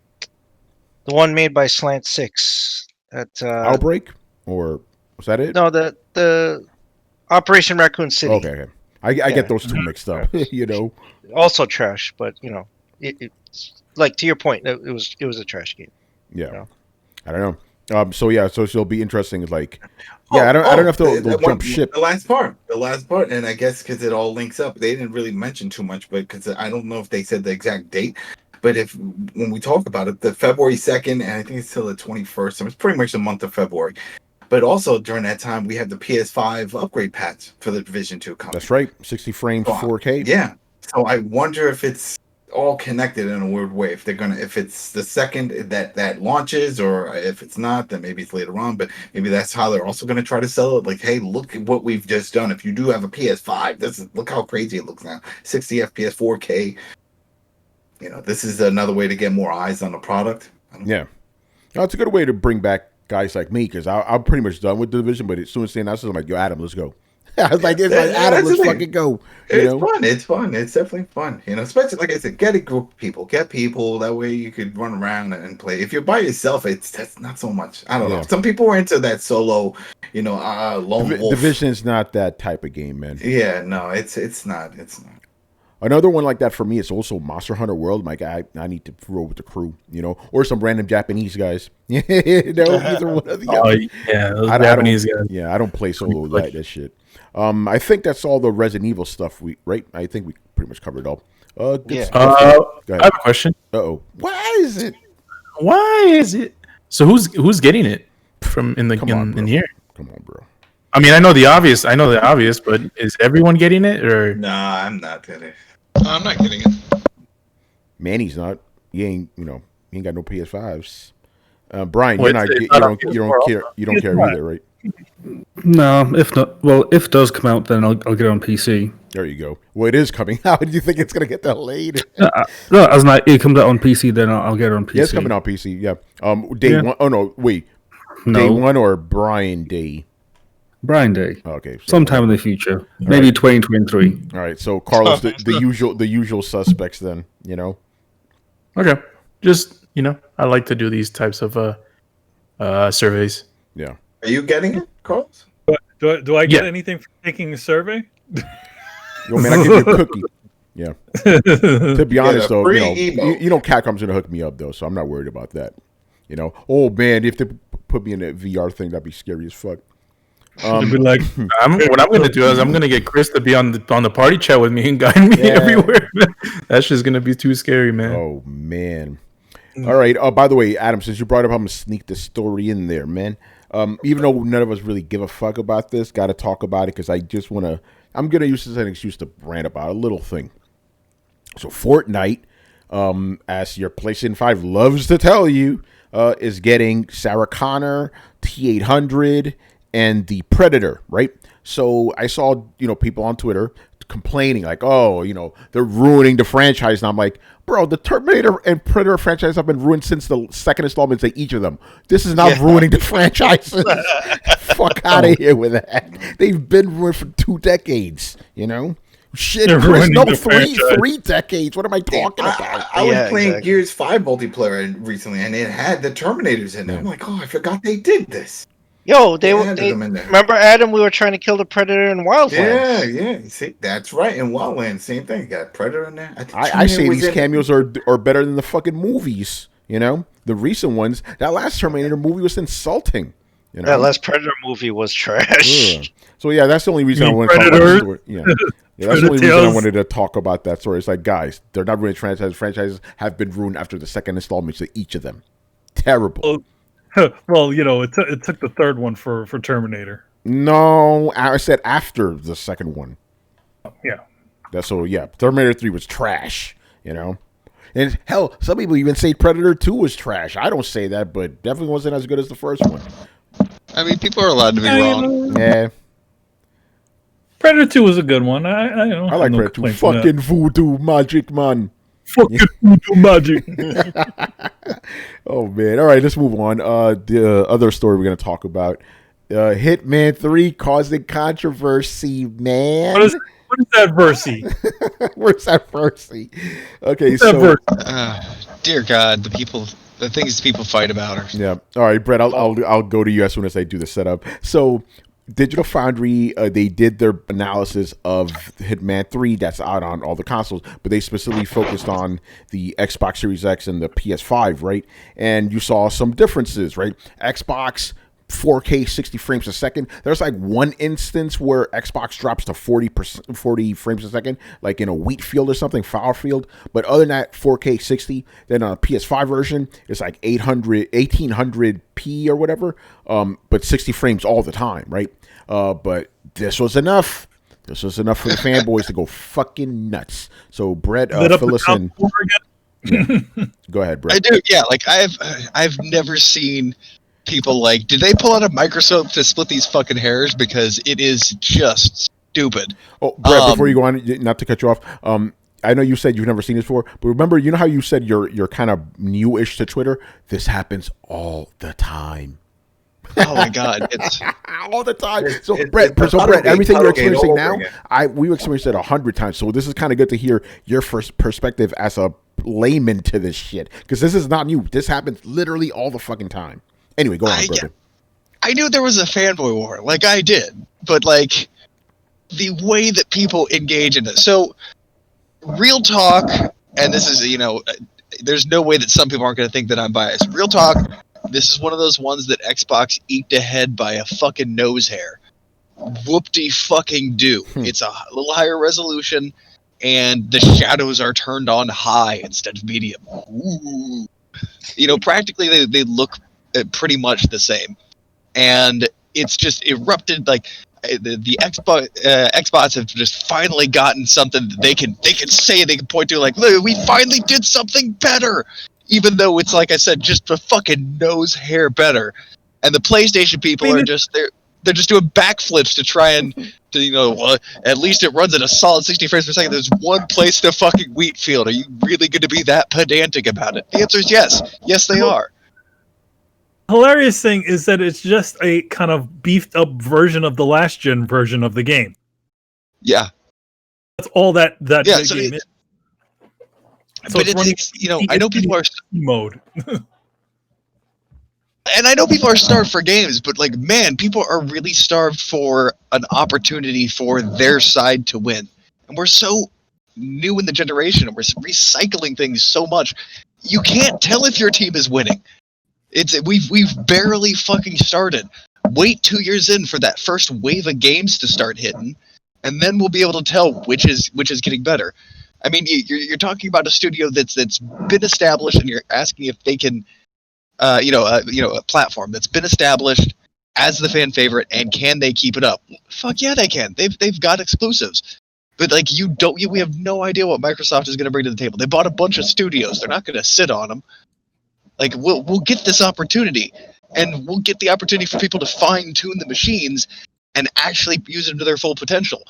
one made by Slant 6 at Outbreak, or was that it? No, the Operation Raccoon City. Okay. I get those two mixed up. Also trash, but it's like, to your point, it was a trash game. Yeah. I don't know. So it'll be interesting. It's like, I don't know if they'll jump ship. The last part, and I guess because it all links up, they didn't really mention too much, but because I don't know if they said the exact date. But when we talk about it, the February 2nd, and I think it's till the 21st, so it's pretty much the month of February. But also during that time, we have the PS5 upgrade patch for the Division 2 coming. That's right, 60 frames, 4K. Yeah. So I wonder if it's all connected in a weird way. If it's the second that launches, or if it's not, then maybe it's later on. But maybe that's how they're also going to try to sell it. Like, hey, look at what we've just done. If you do have a PS5, look how crazy it looks now. 60 FPS, 4K. This is another way to get more eyes on the product. Yeah. No, it's a good way to bring back guys like me, because I'm pretty much done with the Division. But as soon as they announce it, I'm like, yo, Adam, let's go. I was like, it's like Adam, let's fucking go. It's fun. It's fun. It's definitely fun. Especially like I said, get a group of people. Get people. That way you could run around and play. If you're by yourself, that's not so much. I don't know. Some people are into that solo, lone wolf. Division's not that type of game, man. Yeah, no, it's not. It's not. Another one like that for me is also Monster Hunter World. Like I need to roll with the crew, or some random Japanese guys. Either one of the other. Yeah, those Japanese guys. Yeah, I don't play solo that shit. I think that's all the Resident Evil stuff. Right? I think we pretty much covered it all. I have a question. Uh-oh. Why is it? So who's getting it from in here? Come on, bro. I mean, I know the obvious, but is everyone getting it or? Nah, I'm not getting it. I'm not getting it. Manny's not. You ain't got no PS5s. Brian, Well, you don't care either, right? No, if not, well, if it does come out, then I'll get it on PC. There you go. Well, it is coming out. Do you think it's gonna get delayed? No, as in it comes out on PC, then I'll get it on PC. Yeah, it's coming out PC. Yeah. Day one. Oh no, wait. No. Day one or Brian Day? Brian Day. Okay. So, sometime in the future, maybe 2023. All right. So Carlos, the usual suspects. Then Okay. Just I like to do these types of surveys. Yeah. Are you getting it, Carlos? Do I get anything for taking a survey? Yo, man, I give you a cookie. Yeah. To be honest, though, Capcom's gonna hook me up though, so I'm not worried about that. Oh man, if they put me in a VR thing, that'd be scary as fuck. Be like, what I'm gonna do is I'm gonna get Chris to be on the party chat with me and guide me everywhere. That's just gonna be too scary, man. Oh man. All right. By the way, Adam, since you brought it up, I'm gonna sneak this story in there, man. Even though none of us really give a fuck about this, got to talk about it because I'm going to use this as an excuse to rant about a little thing. So Fortnite, as your PlayStation 5 loves to tell you, is getting Sarah Connor, T800, and the Predator, right? So I saw, people on Twitter complaining like, oh, they're ruining the franchise. And I'm like, bro, the Terminator and Predator franchise have been ruined since the second installment to each of them. This is not ruining the franchises. Fuck out of here with that. They've been ruined for 2 decades, Shit, Chris, no, 3 decades. What am I talking about? I was playing Gears 5 multiplayer recently, and it had the Terminators in it. I'm like, I forgot they did this. Yo, they remember Adam? We were trying to kill the Predator in Wildlands. Yeah. See, that's right. In Wildlands, same thing. You got Predator in there. I say these cameos are better than the fucking movies. The recent ones. That last Terminator movie was insulting. That last Predator movie was trash. Ugh. So yeah, that's the only reason I want to talk about the story. Yeah, that's the only reason I wanted to talk about that story. It's like, guys, they're not ruined franchises. Franchises have been ruined after the second installment to each of them. Terrible. Well, it took the third one for Terminator. No, I said after the second one. Yeah. Terminator 3 was trash, And hell, some people even say Predator 2 was trash. I don't say that, but definitely wasn't as good as the first one. I mean, people are allowed to be wrong. Yeah. Predator 2 was a good one. I like Predator 2. Fucking voodoo magic, man. Fucking voodoo magic. Oh man! All right, let's move on. The other story we're going to talk about: Hitman 3 causing controversy. Man, what is that versy? Where's that versy? Okay, dear God, the things people fight about are. Yeah. All right, Brett. I'll go to you as soon as I do the setup. So, Digital Foundry, they did their analysis of Hitman 3 that's out on all the consoles, but they specifically focused on the Xbox Series X and the PS5, right? And you saw some differences, right? Xbox 4K 60 frames a second. There's like one instance where Xbox drops to 40 frames a second, like in a wheat field or something, foul field. But other than that, 4K 60. Then on a PS5 version, it's like 1800p or whatever, but 60 frames all the time, right? But this was enough. This was enough for the fanboys to go fucking nuts. So Brett, fill us in. Yeah. Go ahead, Brett. I do, yeah. Like I've never seen people like, did they pull out a microscope to split these fucking hairs? Because it is just stupid. Oh, Brett, before you go on, not to cut you off, I know you said you've never seen this before, but remember, how you said you're kind of newish to Twitter? This happens all the time. Oh my god, it's all the time. So It's Brett, the Brett, everything you're Tunnelgate experiencing all now, over again. we've experienced it 100 times. So this is kind of good to hear your first perspective as a layman to this shit, because this is not new. This happens literally all the fucking time. Anyway, go on, brother. I knew there was a fanboy war, like I did, but like the way that people engage in it. So, real talk, and this is, there's no way that some people aren't going to think that I'm biased. Real talk, this is one of those ones that Xbox eked ahead by a fucking nose hair. Whoop-de-fucking-do. It's a little higher resolution, and the shadows are turned on high instead of medium. Ooh. Practically they look pretty much the same. And it's just erupted, like the Xbox have just finally gotten something that they can say, they can point to, like, look, we finally did something better, even though it's, like I said, just a fucking nose hair better. And the PlayStation people are just they're just doing backflips to try and at least it runs at a solid 60 frames per second. There's one place in the fucking wheat field. Are you really going to be that pedantic about it? The answer is yes they are. Hilarious thing is that it's just a kind of beefed up version of the last gen version of the game. Yeah, that's all that yeah, so game is. So but it's I know people are mode. And I know people are starved for games, but like, man, people are really starved for an opportunity for their side to win. And we're so new in the generation, and we're recycling things so much. You can't tell if your team is winning. We've barely fucking started. Wait 2 years in for that first wave of games to start hitting, and then we'll be able to tell which is getting better. I mean, you're talking about a studio that's been established, and you're asking if they can, a platform that's been established as the fan favorite, and can they keep it up? Fuck yeah, they can. They've got exclusives, but like we have no idea what Microsoft is going to bring to the table. They bought a bunch of studios. They're not going to sit on them. Like, we'll get this opportunity, and we'll get the opportunity for people to fine-tune the machines and actually use them to their full potential.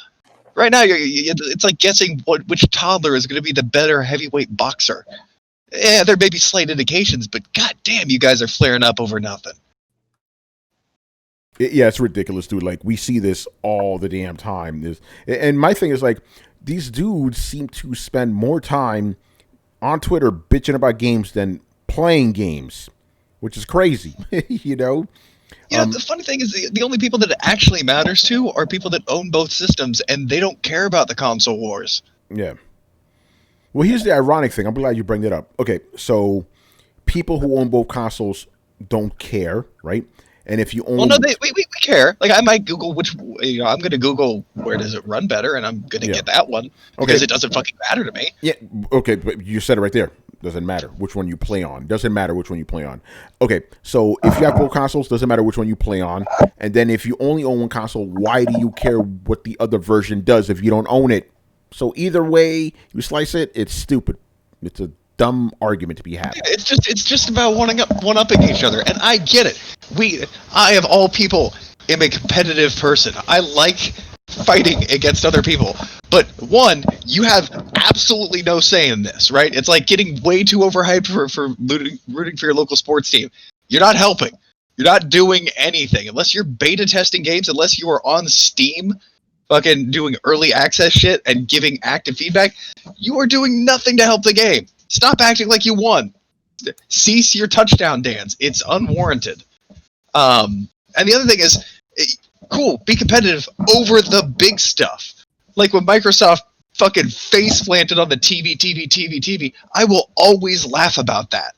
Right now, it's like guessing which toddler is going to be the better heavyweight boxer. Yeah, there may be slight indications, but goddamn, you guys are flaring up over nothing. Yeah, it's ridiculous, dude. Like, we see this all the damn time. And my thing is, like, these dudes seem to spend more time on Twitter bitching about games than playing games, which is crazy. The funny thing is the only people that it actually matters to are people that own both systems, and they don't care about the console wars. Yeah. Well, here's the ironic thing. I'm glad you bring that up. Okay, so people who own both consoles don't care, right? And if you own... Well, no, we care. Like, I might Google which... I'm going to Google where does it run better, and I'm going to get that one, because it doesn't fucking matter to me. Yeah, okay, but you said it right there. Doesn't matter which one you play on. Doesn't matter which one you play on. Okay, so if you have both consoles, doesn't matter which one you play on. And then if you only own one console, why do you care what the other version does if you don't own it? So either way you slice it, it's stupid. It's a dumb argument to be had. It's just about one-upping each other, and I get it. I of all people am a competitive person. I like fighting against other people. But one, you have absolutely no say in this, right? It's like getting way too overhyped for rooting for your local sports team. You're not helping. You're not doing anything. Unless you're beta testing games, unless you are on Steam fucking doing early access shit and giving active feedback, you are doing nothing to help the game. Stop acting like you won. Cease your touchdown dance. It's unwarranted. And the other thing is, cool, be competitive over the big stuff. Like when Microsoft fucking face planted on the TV, I will always laugh about that.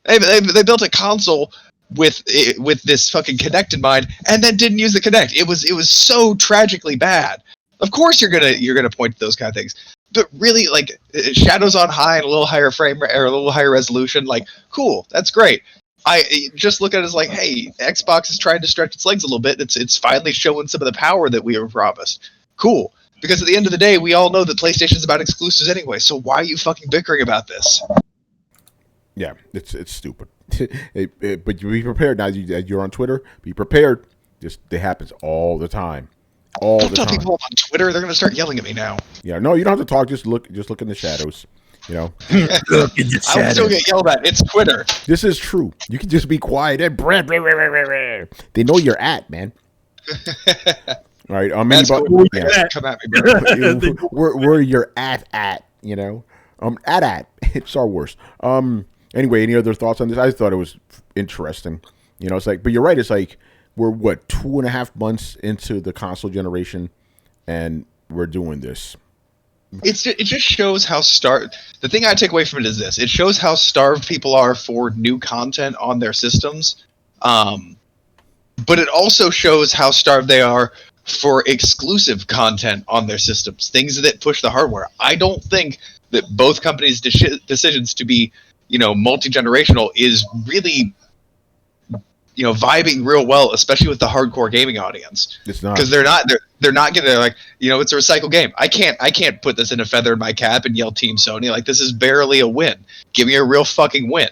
They built a console with this fucking Kinect in mind, and then didn't use the Kinect. It was so tragically bad. Of course you're gonna point to those kind of things. But really, like, shadows on high and a little higher frame or a little higher resolution, like, cool, that's great. I just look at it as like, hey, Xbox is trying to stretch its legs a little bit. It's finally showing some of the power that we were promised. Cool. Because at the end of the day, we all know that PlayStation's about exclusives anyway, so why are you fucking bickering about this? Yeah, it's stupid. But you be prepared now. You're on Twitter. Be prepared. It happens all the time. All Don't the tell time. people I'm on Twitter. They're going to start yelling at me now. Yeah, no, you don't have to talk. Just look in the shadows. You know, I would still get yelled at. It's Twitter. this is true. You can just be quiet and they know you're at, man. All right, That's anybody, cool. yeah. Come at me, bro. where you're at, you know, at it's Star Wars. Anyway, any other thoughts on this? I thought it was interesting. You know, it's like, but you're right. It's like we're 2.5 months into the console generation, and we're doing this. It just shows how the thing I take away from it is this: it shows how starved people are for new content on their systems, but it also shows how starved they are for exclusive content on their systems, things that push the hardware. I don't think that both companies' decisions to be, multi-generational is really, vibing real well, especially with the hardcore gaming audience. It's not, because they're not gonna like, it's a recycled game. I can't put this in a feather in my cap and yell Team Sony. Like, this is barely a win. Give me a real fucking win.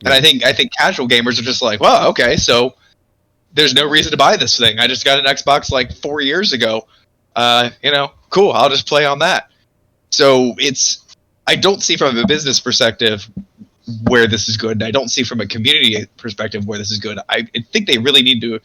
Yeah. And I think casual gamers are just like, well, okay, so there's no reason to buy this thing. I just got an Xbox like 4 years ago. Cool. I'll just play on that. So I don't see from a business perspective where this is good. And I don't see from a community perspective where this is good. I think they really need to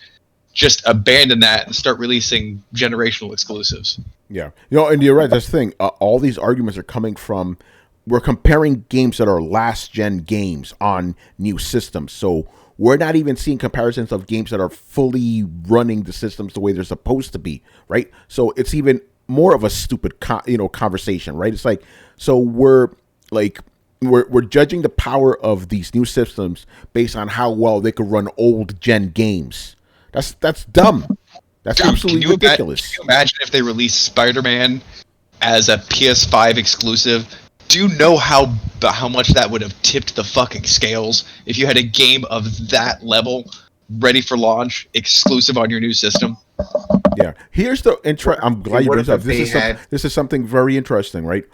just abandon that and start releasing generational exclusives. Yeah. And you're right. That's the thing. All these arguments are coming from, we're comparing games that are last gen games on new systems. So we're not even seeing comparisons of games that are fully running the systems the way they're supposed to be, right? So it's even more of a stupid, conversation, right? It's like, so we're judging the power of these new systems based on how well they could run old gen games. That's dumb. That's absolutely ridiculous. Can you imagine if they released Spider-Man as a PS5 exclusive? Do you know how much that would have tipped the fucking scales if you had a game of that level ready for launch, exclusive on your new system? Yeah. Here's the I'm glad you brought this up. This is something very interesting, right?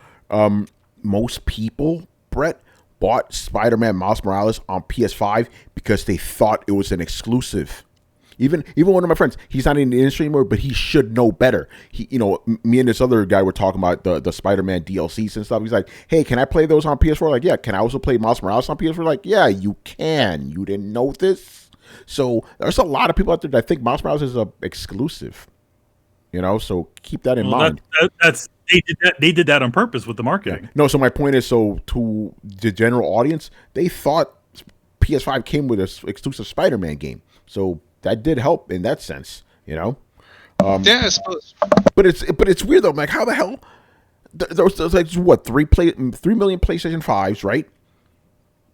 Most people, Brett, bought Spider-Man Miles Morales on PS5 because they thought it was an exclusive. Even one of my friends, he's not in the industry anymore, but he should know better. Me and this other guy were talking about the Spider-Man DLCs and stuff. He's like, hey, can I play those on PS4? Like, yeah. Can I also play Miles Morales on PS4? Like, yeah, you can. You didn't know this? So there's a lot of people out there that think Miles Morales is a exclusive. So keep that in mind. They did that on purpose with the marketing. Yeah. No, so my point is, so to the general audience, they thought PS5 came with an exclusive Spider-Man game. So that did help in that sense, Yeah, I suppose. But it's weird though. Like, how the hell? There's like what 3 million PlayStation 5s, right?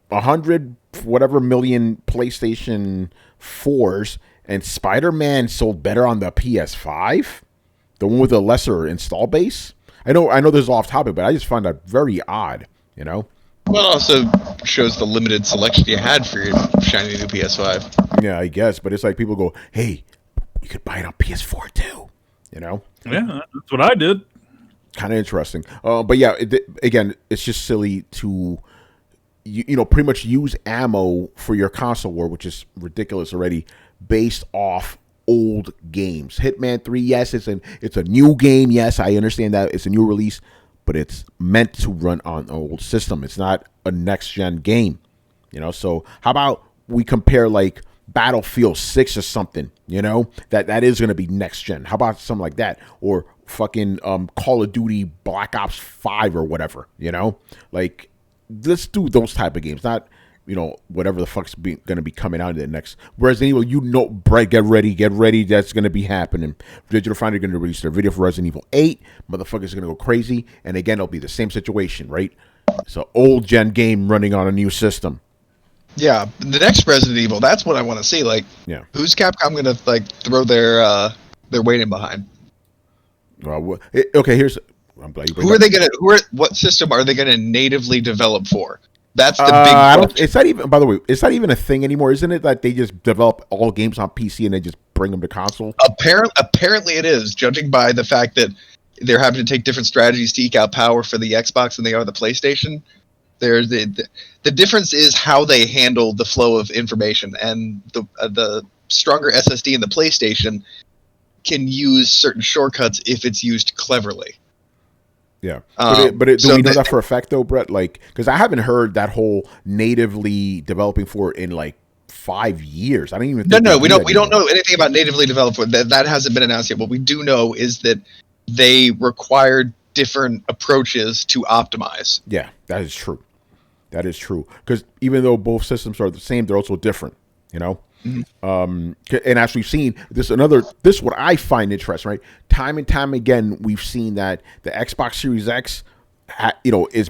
100 whatever million PlayStation 4s, and Spider-Man sold better on the PS5, the one with the lesser install base. I know this is off topic, but I just find that very odd. Well, it also shows the limited selection you had for your shiny new PS5. Yeah, I guess. But it's like people go, hey, you could buy it on PS4 too. Yeah, that's what I did. Kind of interesting. But yeah, again, it's just silly to, pretty much use ammo for your console war, which is ridiculous already, based off old games. Hitman 3, yes, it's a new game. Yes, I understand that it's a new release, but it's meant to run on an old system. It's not a next-gen game, So how about we compare like Battlefield 6 or something, that is going to be next-gen. How about something like that? Or fucking Call of Duty Black Ops 5 or whatever, Like, let's do those type of games, not, whatever the fuck's going to be coming out in the next. Whereas anyway, Brett, get ready. That's going to be happening. Digital Foundry going to release their video for Resident Evil 8. Motherfuckers going to go crazy. And again, it'll be the same situation, right? It's an old gen game running on a new system. Yeah, the next Resident Evil, that's what I want to see. Like, who's Capcom going to like throw their weight in behind? Well, okay, here's. I'm glad you what system are they going to natively develop for? That's the big question. It's not even. By the way, it's not even a thing anymore, isn't it? That they just develop all games on PC and they just bring them to console. Apparently, it is. Judging by the fact that they're having to take different strategies to eke out power for the Xbox than they are the PlayStation. The difference is how they handle the flow of information, and the stronger SSD in the PlayStation can use certain shortcuts if it's used cleverly. Yeah, do we know that for a fact though, Brett? Like, because I haven't heard that whole natively developing for it in like 5 years. I don't even. No, we don't know anything about natively developed. That hasn't been announced yet. What we do know is that they require different approaches to optimize. Yeah, that is true. That is true. Because even though both systems are the same, they're also different. You know. Mm-hmm. And as we've seen, this is what I find interesting, right? Time and time again, we've seen that the Xbox Series X, is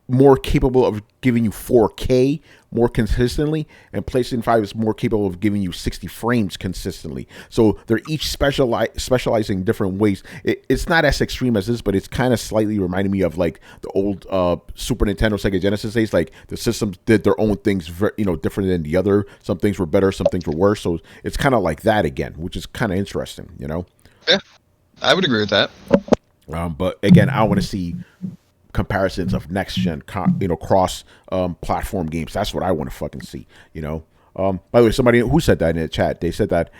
more capable of giving you 4K more consistently, and PlayStation 5 is more capable of giving you 60 frames consistently. So they're each specializing in different ways. It's not as extreme as this, but it's kind of slightly reminding me of like the old Super Nintendo, Sega Genesis days. Like the systems did their own things, different than the other. Some things were better, some things were worse. So it's kind of like that again, which is kind of interesting, Yeah, I would agree with that. But again, I want to see comparisons of next gen, cross platform games. That's what I want to fucking see. By the way, somebody who said that in the chat, they said that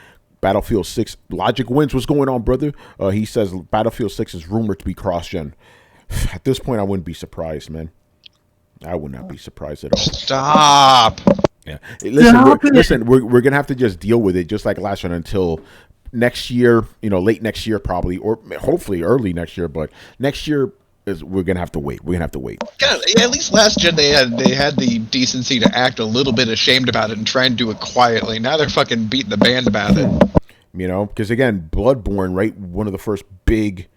Battlefield 6 Logic Wins. What's going on, brother? He says Battlefield 6 is rumored to be cross gen. At this point, I wouldn't be surprised, man. I would not be surprised at all. Stop. Yeah. Listen, we're gonna have to just deal with it, just like last one, until next year. Late next year probably, or hopefully early next year. But next year. We're gonna have to wait. God, yeah, at least last gen they had the decency to act a little bit ashamed about it and try and do it quietly. Now they're fucking beating the band about it. Because again, Bloodborne, right? One of the first big,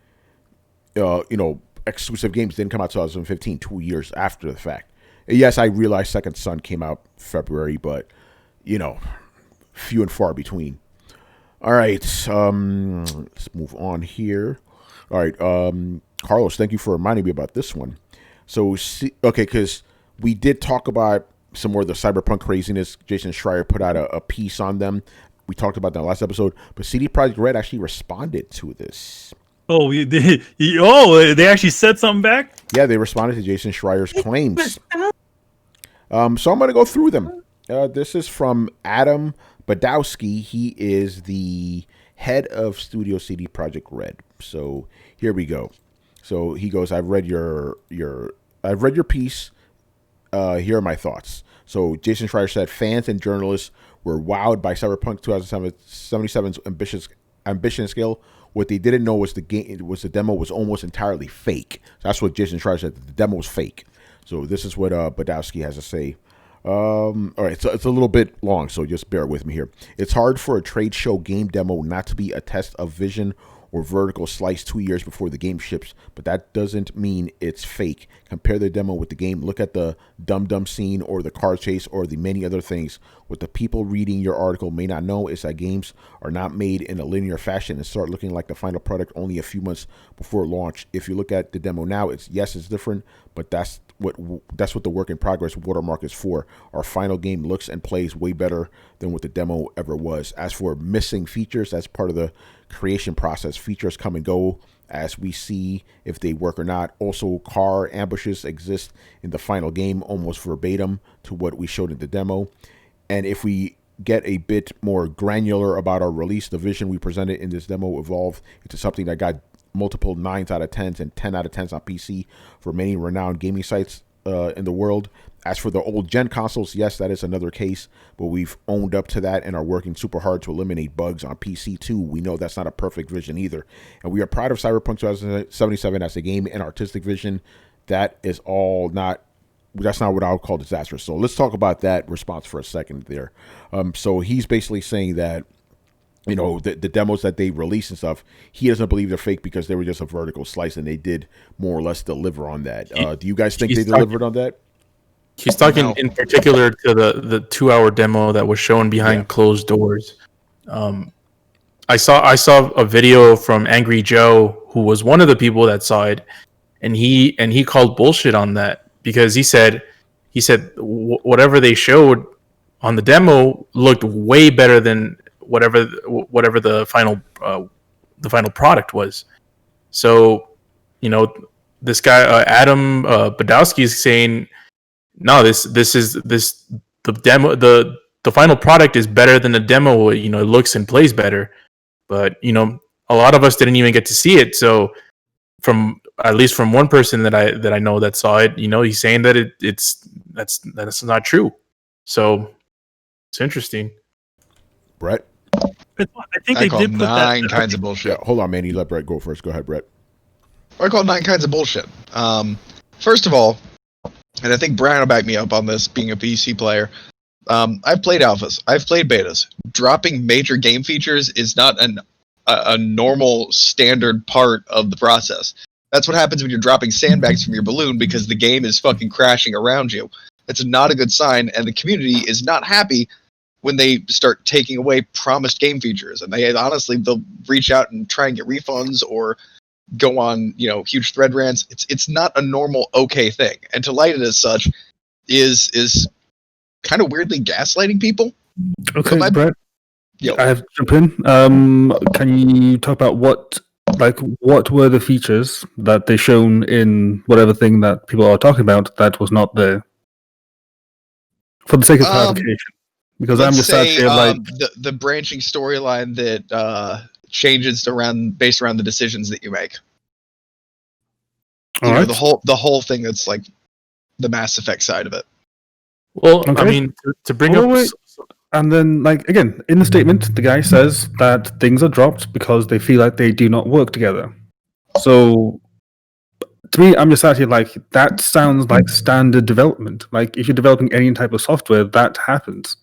exclusive games didn't come out 2015, 2 years after the fact. Yes, I realize Second Son came out February, but few and far between. All right, let's move on here. All right, Carlos, thank you for reminding me about this one. So, because we did talk about some more of the Cyberpunk craziness. Jason Schreier put out a piece on them. We talked about that last episode, but CD Projekt Red actually responded to this. Oh, they actually said something back? Yeah, they responded to Jason Schreier's claims. So I'm going to go through them. This is from Adam Badowski. He is the head of Studio CD Projekt Red. So here we go. So he goes, I've read your piece. Here are my thoughts. So Jason Schreier said fans and journalists were wowed by Cyberpunk 2077's ambition and skill. What they didn't know was the demo was almost entirely fake. That's what Jason Schreier said. The demo was fake. So this is what Badowski has to say. All right, so it's a little bit long, so just bear with me here. It's hard for a trade show game demo not to be a test of vision or vertical slice 2 years before the game ships, but that doesn't mean it's fake. Compare the demo with the game. Look at the dum-dum scene or the car chase or the many other things. What the people reading your article may not know is that games are not made in a linear fashion and start looking like the final product only a few months before launch. If you look at the demo now, it's different, but that's what the work in progress watermark is for. Our final game looks and plays way better than what the demo ever was. As for missing features, that's part of the creation process. Features come and go as we see if they work or not. Also, car ambushes exist in the final game almost verbatim to what we showed in the demo. And if we get a bit more granular about our release, the vision we presented in this demo evolved into something that got multiple 9s out of 10s and 10 out of 10s on PC for many renowned gaming sites in the world. As for the old gen consoles, yes, that is another case, but we've owned up to that and are working super hard to eliminate bugs on PC too. We know that's not a perfect vision either. And we are proud of Cyberpunk 2077 as a game and artistic vision. That's not what I would call disastrous. So let's talk about that response for a second there. So he's basically saying that, the demos that they released and stuff, he doesn't believe they're fake because they were just a vertical slice and they did more or less deliver on that. Do you guys think they delivered on that? He's talking in particular to the 2-hour demo that was shown behind closed doors. I saw a video from Angry Joe, who was one of the people that saw it, and he called bullshit on that because he said whatever they showed on the demo looked way better than whatever the final product was. So, this guy Adam Badowski is saying, no, the demo, the final product is better than the demo. It looks and plays better, but a lot of us didn't even get to see it. So from at least from one person that I know that saw it, he's saying that that's not true. So it's interesting. Brett? I think they call did put that. 9 kinds of bullshit. Yeah, hold on, man. You let Brett go first. Go ahead, Brett. I call 9 kinds of bullshit. First of all, and I think Brian will back me up on this, being a PC player. I've played alphas. I've played betas. Dropping major game features is not a normal standard part of the process. That's what happens when you're dropping sandbags from your balloon because the game is fucking crashing around you. It's not a good sign, and the community is not happy when they start taking away promised game features. And they'll reach out and try and get refunds or go on, huge thread rants. It's not a normal okay thing. And to light it as such is kind of weirdly gaslighting people. Okay, So Brett. Yo. I have to jump in. Can you talk about what were the features that they shown in whatever thing that people are talking about that was not there? For the sake of clarification. Because I'm just say, actually the branching storyline that changes based around the decisions that you make. All right. The whole thing that's like the Mass Effect side of it. Well, Okay. I mean, to bring up. Wait. And then, again, in the statement, the guy says that things are dropped because they feel like they do not work together. So, to me, I'm just actually that sounds like standard development. Like, if you're developing any type of software, that happens.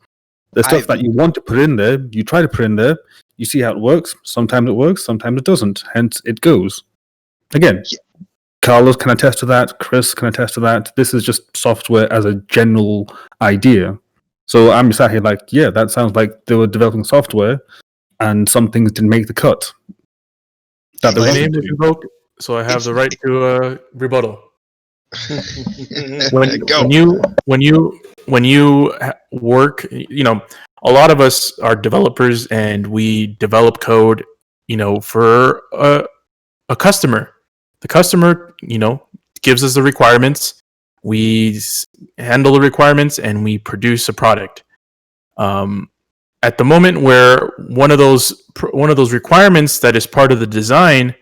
The stuff that you want to put in there, you try to put in there, you see how it works. Sometimes it works, sometimes it doesn't. Hence, it goes. Again, Carlos can attest to that. Chris can attest to that. This is just software as a general idea. So I'm just out here that sounds like they were developing software and some things didn't make the cut. That My name is invoked, so I have the right to rebuttal. When you work, a lot of us are developers and we develop code, for a customer. The customer, gives us the requirements. We handle the requirements and we produce a product. At the moment where one of those requirements that is part of the design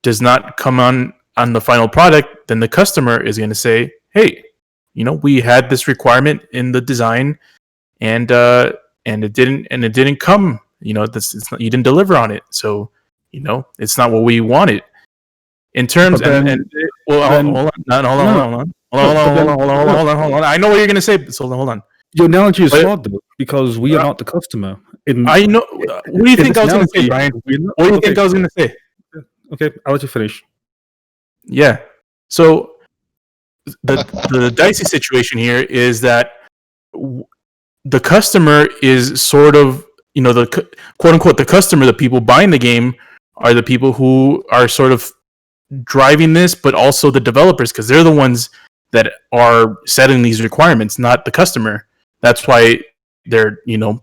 does not come on the final product, then the customer is going to say, "Hey, we had this requirement in the design, and it didn't come. You didn't deliver on it. So, it's not what we wanted." In terms, hold on. I know what you're gonna say. So hold on. Your analogy is flawed, though, because we are not the customer. I know. What do you think I was gonna say, Brian? What do you think I was gonna say? Okay, I'll let you finish. Yeah. So the dicey situation here is that the customer is sort of, the quote unquote the customer, the people buying the game are the people who are sort of driving this, but also the developers, because they're the ones that are setting these requirements, not the customer. That's why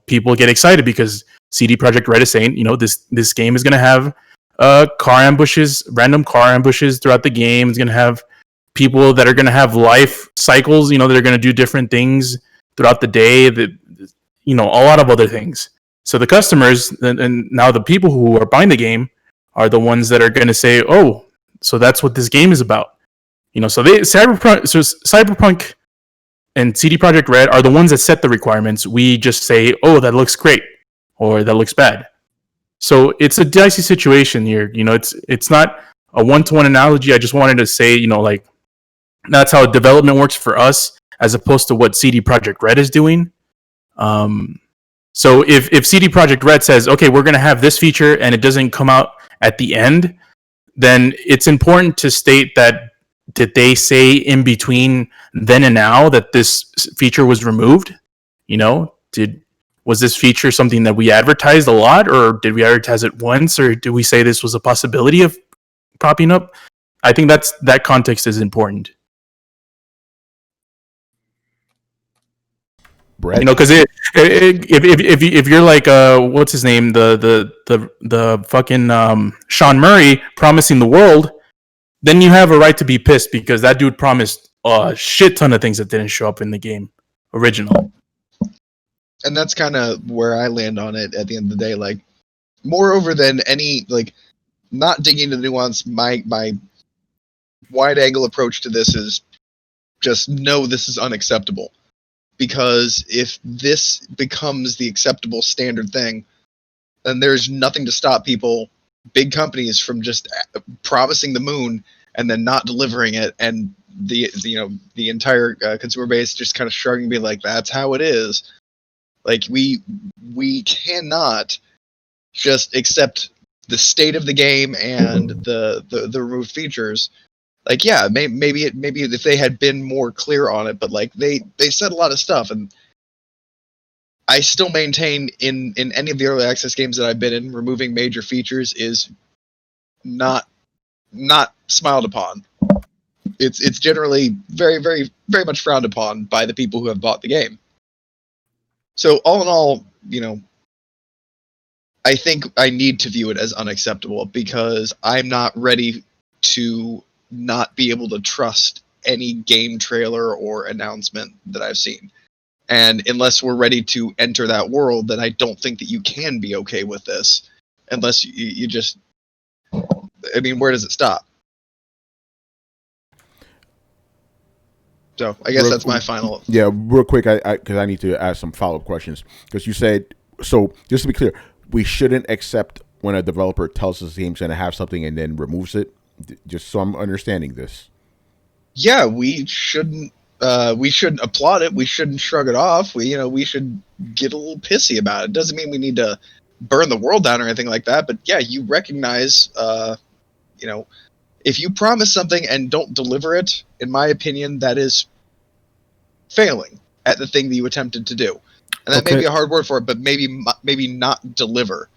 people get excited because CD Projekt Red is saying, this game is going to have random car ambushes throughout the game. It's going to have people that are going to have life cycles, that are going to do different things throughout the day, a lot of other things. So the customers and now the people who are buying the game are the ones that are going to say, "Oh, so that's what this game is about." So Cyberpunk and CD Projekt Red are the ones that set the requirements. We just say, "Oh, that looks great," or "That looks bad." So it's a dicey situation here. It's not a one-to-one analogy. I just wanted to say, that's how development works for us, as opposed to what CD Projekt Red is doing. So if CD Projekt Red says, "Okay, we're going to have this feature," and it doesn't come out at the end, then it's important to state that did they say in between then and now that this feature was removed? Was this feature something that we advertised a lot, or did we advertise it once, or did we say this was a possibility of popping up? I think that context is important. Brett? Because if you're like what's his name, the fucking Sean Murray promising the world, then you have a right to be pissed because that dude promised a shit ton of things that didn't show up in the game original. And that's kind of where I land on it at the end of the day. Moreover than any, not digging into the nuance, my wide-angle approach to this is just know this is unacceptable. Because if this becomes the acceptable standard thing, then there's nothing to stop people, big companies, from just promising the moon and then not delivering it, and the entire consumer base just kind of shrugging, be like, "That's how it is." Like we cannot just accept the state of the game and the removed features. Like, yeah, maybe if they had been more clear on it, but like they said a lot of stuff, and I still maintain in any of the early access games that I've been in, removing major features is not smiled upon. It's generally very, very, very much frowned upon by the people who have bought the game. So all in all, I think I need to view it as unacceptable because I'm not ready to not be able to trust any game trailer or announcement that I've seen. And unless we're ready to enter that world, then I don't think that you can be okay with this. Unless you just... I mean, where does it stop? So I guess that's my final... Yeah, real quick, because I need to ask some follow-up questions. Because you said... So, just to be clear, we shouldn't accept when a developer tells us the game's going to have something and then removes it? Just so I'm understanding this. Yeah, we shouldn't applaud it. We shouldn't shrug it off. We should get a little pissy about it. Doesn't mean we need to burn the world down or anything like that. But yeah, you recognize, if you promise something and don't deliver it, in my opinion, that is failing at the thing that you attempted to do. And that may be a hard word for it, but maybe not deliver.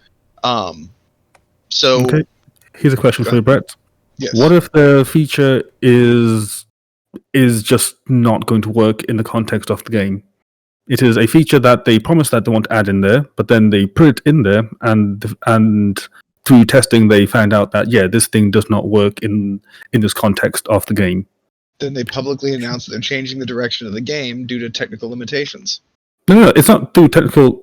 So okay. Here's a question for you, Brett. Yes. What if the feature is just not going to work in the context of the game? It is a feature that they promised that they want to add in there, but then they put it in there, and through testing they found out that this thing does not work in this context of the game. Then they publicly announced that they're changing the direction of the game due to technical limitations. No, it's not through technical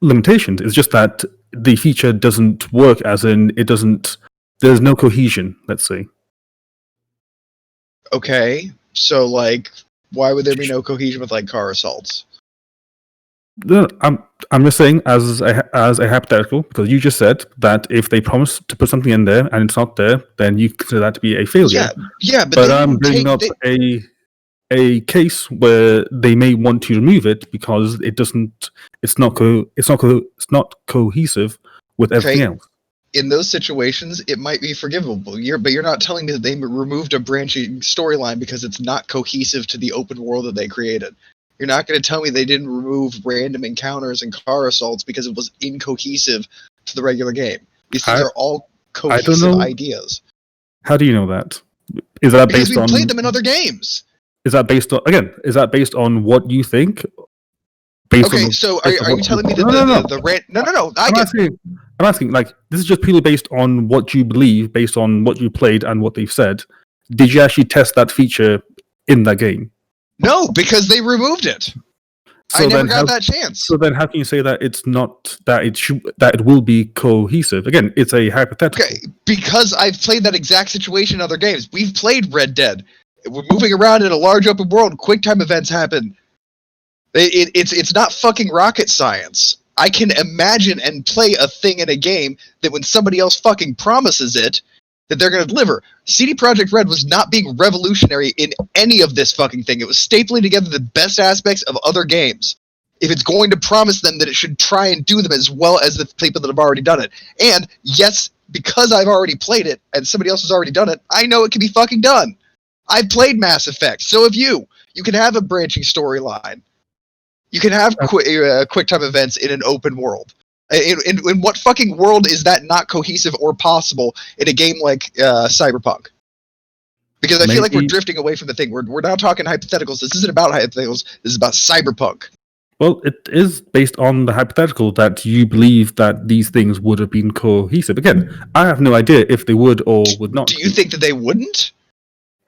limitations. It's just that the feature doesn't work, as in it doesn't. There's no cohesion, let's say. Okay, so why would there be no cohesion with car assaults? No, I'm just saying as a hypothetical, because you just said that if they promise to put something in there and it's not there, then you consider that to be a failure. Yeah, but I'm bringing up a case where they may want to remove it because it's not cohesive with everything else. In those situations, it might be forgivable. But you're not telling me that they removed a branching storyline because it's not cohesive to the open world that they created. You're not going to tell me they didn't remove random encounters and car assaults because it was incohesive to the regular game. These things are all cohesive ideas. How do you know that? Is that based on... Because we played them in other games. Is that based on what you think? So are you telling me that No, I'm asking, this is just purely based on what you believe, based on what you played and what they've said. Did you actually test that feature in that game? No, because they removed it. So I never got that chance. So then how can you say that it's not, that it will be cohesive? Again, it's a hypothetical. Okay, because I've played that exact situation in other games. We've played Red Dead. We're moving around in a large open world. Quick time events happen. It's not fucking rocket science. I can imagine and play a thing in a game that when somebody else fucking promises it, that they're going to deliver. CD Projekt Red was not being revolutionary in any of this fucking thing. It was stapling together the best aspects of other games. If it's going to promise them that it should try and do them as well as the people that have already done it. And yes, because I've already played it and somebody else has already done it, I know it can be fucking done. I've played Mass Effect. So have you. You can have a branching storyline. You can have quick time events in an open world. In what fucking world is that not cohesive or possible in a game like Cyberpunk? Because I feel like we're drifting away from the thing. We're now talking hypotheticals. This isn't about hypotheticals. This is about Cyberpunk. Well, it is based on the hypothetical that you believe that these things would have been cohesive. Again, I have no idea if they would or would not. Do you think that they wouldn't?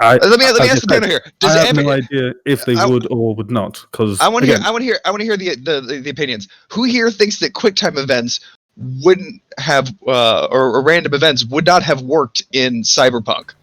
Let me ask the panel here. I have no idea if they would or would not, because I want to hear the opinions. Who here thinks that QuickTime events wouldn't have or random events would not have worked in Cyberpunk?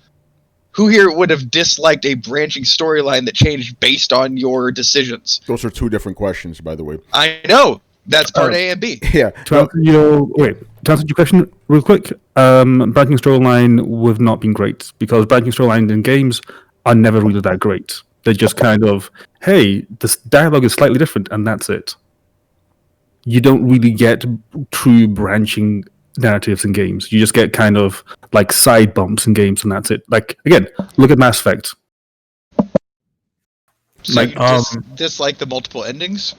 Who here would have disliked a branching storyline that changed based on your decisions? Those are two different questions, by the way. I know. That's part A and B. Yeah. To answer your question real quick, branching storyline would not been great because branching storyline in games are never really that great. They're just kind of, hey, this dialogue is slightly different, and that's it. You don't really get true branching narratives in games. You just get kind of like side bumps in games, and that's it. Like again, look at Mass Effect. So Like, you dislike the multiple endings?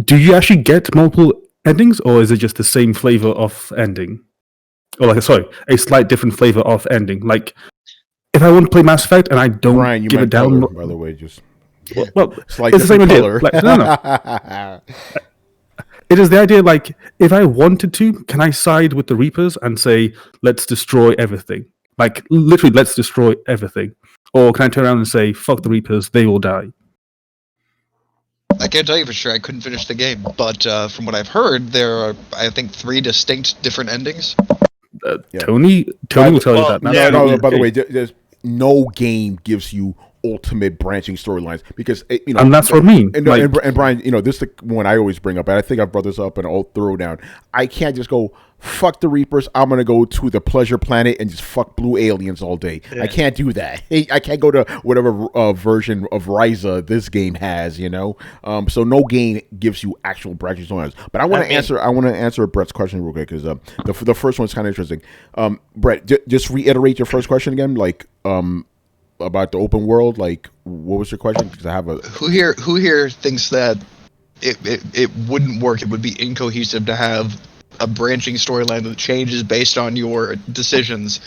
Do you actually get multiple endings, or is it just the same flavor of ending? Or like, sorry, a slight different flavor of ending. Like, if I want to play Mass Effect and I don't Brian, you give meant it down, color, by the way, just well, slight it's the same different idea. color. Like, no. It is the idea. Like, if I wanted to, can I side with the Reapers and say, "Let's destroy everything"? Like, literally, let's destroy everything. Or can I turn around and say, "Fuck the Reapers, they will die"? I can't tell you for sure. I couldn't finish the game, but from what I've heard, there are, I think, 3 distinct different endings. Yeah. Tony will tell you that. That's No, really by the okay. way, there's no game gives you ultimate branching storylines because And that's what I mean. And, Like- and Brian, this is the one I always bring up, and I think I've brought this up in old Throwdown. I can't just go fuck the Reapers. I'm gonna go to the Pleasure Planet and just fuck blue aliens all day. I can't do that. I can't go to whatever version of Ryza this game has. So no game gives you actual branching storylines. But I want to answer. I want to answer Brett's question real quick because the first one's kind of interesting. Brett, just reiterate your first question again, like about the open world. Like, what was your question? Because I have a Who here thinks that it wouldn't work? It would be incohesive to have a branching storyline that changes based on your decisions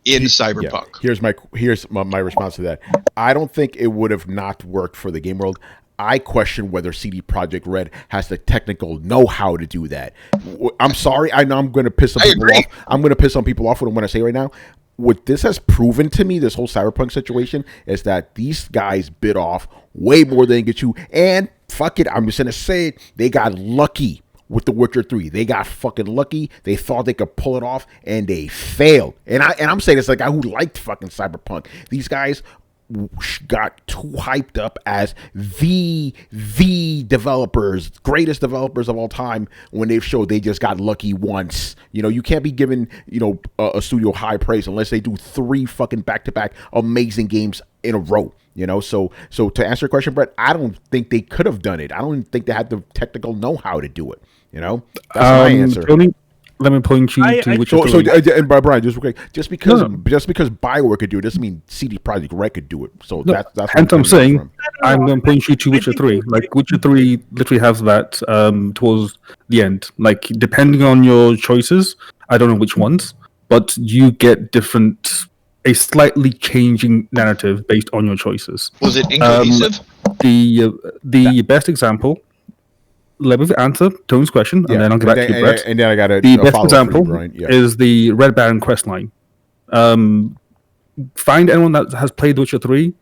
in Cyberpunk. Yeah. Here's my response to that. I don't think it would have not worked for the game world. I question whether CD Projekt Red has the technical know-how to do that. I'm sorry. I know I'm going to piss some people off. I'm going to piss some people off with what I say right now. What this has proven to me, this whole Cyberpunk situation, is that these guys bit off way more than they get you. And fuck it, I'm just going to say it. They got lucky with The Witcher 3. They got fucking lucky. They thought they could pull it off, and they failed. And I'm saying this like a guy who liked fucking Cyberpunk. These guys got too hyped up as the developers, greatest developers of all time, when they've showed they just got lucky once. You can't be giving a studio high praise unless they do 3 fucking back-to-back amazing games in a row. So to answer your question, Brett, I don't think they could have done it. I don't think they had the technical know-how to do it. That's my answer. Tony, let me point you to which. And by Brian, just because Bioware could do it doesn't mean CD Projekt Red could do it. So that's hence I'm saying I'm going to point you to Witcher 3. Like Witcher 3 literally has that towards the end. Like depending on your choices, I don't know which ones, but you get a slightly changing narrative based on your choices. Was it incohesive? The best example. Let me answer Tony's question, and then I'll get back to you, Brett. And then I got the best example is the Red Baron questline. Find anyone that has played Witcher 3,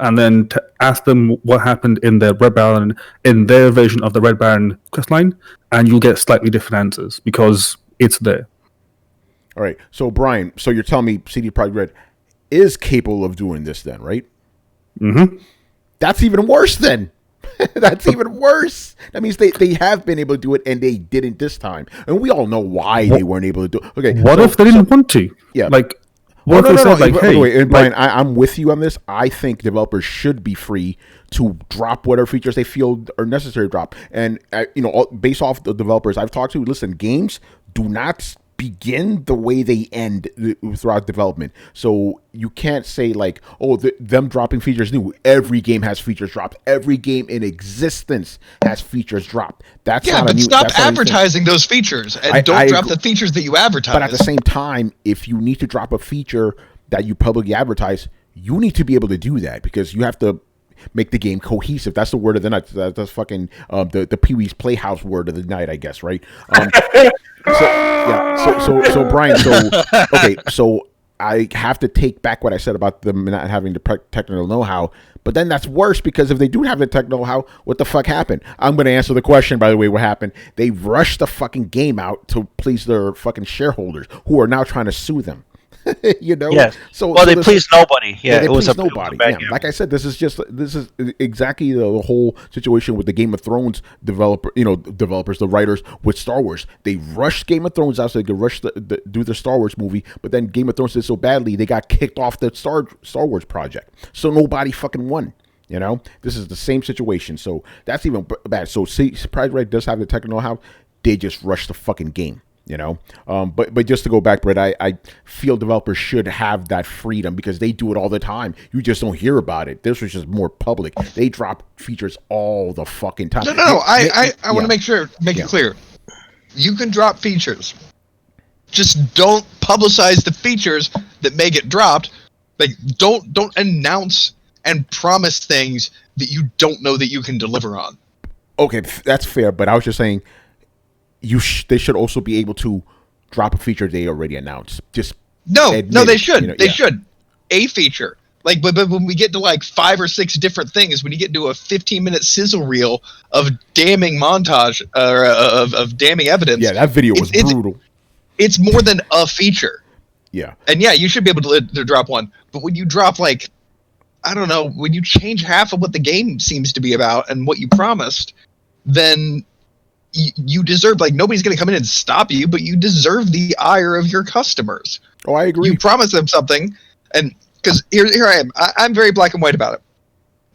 and then ask them what happened in the Red Baron, in their version of the Red Baron questline, and you'll get slightly different answers because it's there. All right. So Brian, you're telling me CD Projekt Red is capable of doing this, then, right? Mm-hmm. That's even worse, then. That's even worse. That means they have been able to do it, and they didn't this time. And we all know why they weren't able to do it. Okay. What if they didn't want to? Yeah. Like, what if they said, like, hey... Wait, Brian, I'm with you on this. I think developers should be free to drop whatever features they feel are necessary to drop. And, based off the developers I've talked to, listen, games do not begin the way they end throughout development. So you can't say like, them dropping features new. Every game has features dropped. Every game in existence has features dropped. That's not a new, stop advertising those features and don't drop the features that you advertise. But at the same time, if you need to drop a feature that you publicly advertise, you need to be able to do that because you have to make the game cohesive. That's the word of the night. That's fucking the Pee-wee's Playhouse word of the night, I guess, right? So Brian, so I have to take back what I said about them not having the technical know-how. But then that's worse because if they do have the technical know-how, what the fuck happened? I'm going to answer the question, by the way, what happened. They rushed the fucking game out to please their fucking shareholders who are now trying to sue them. You know. Yes. So Well, they this- pleased nobody. Yeah, they it was a please nobody. bad Yeah. game. Like I said, this is exactly the whole situation with the Game of Thrones developers, the writers with Star Wars. They rushed Game of Thrones out so they could rush do the Star Wars movie, but then Game of Thrones did so badly they got kicked off the Star Wars project. So nobody fucking won. You know, this is the same situation. So that's even bad. So Surprise Red does have the technical know-how. They just rushed the fucking game. You know, but just to go back, Brett, I feel developers should have that freedom because they do it all the time. You just don't hear about it. This was just more public. They drop features all the fucking time. No. I want to make it clear. You can drop features. Just don't publicize the features that may get dropped. Like don't announce and promise things that you don't know that you can deliver on. Okay, that's fair, but I was just saying they should also be able to drop a feature they already announced. Just no, they should. You know, they should. A feature. Like, but when we get to like 5 or 6 different things, when you get into a 15-minute sizzle reel of damning montage or of damning evidence, yeah, that video was brutal. It's more than a feature. Yeah, and yeah, you should be able to drop one. But when you drop like, I don't know, when you change half of what the game seems to be about and what you promised, then you deserve, like, nobody's going to come in and stop you, but you deserve the ire of your customers. Oh, I agree. You promise them something, and because here I am. I'm very black and white about it.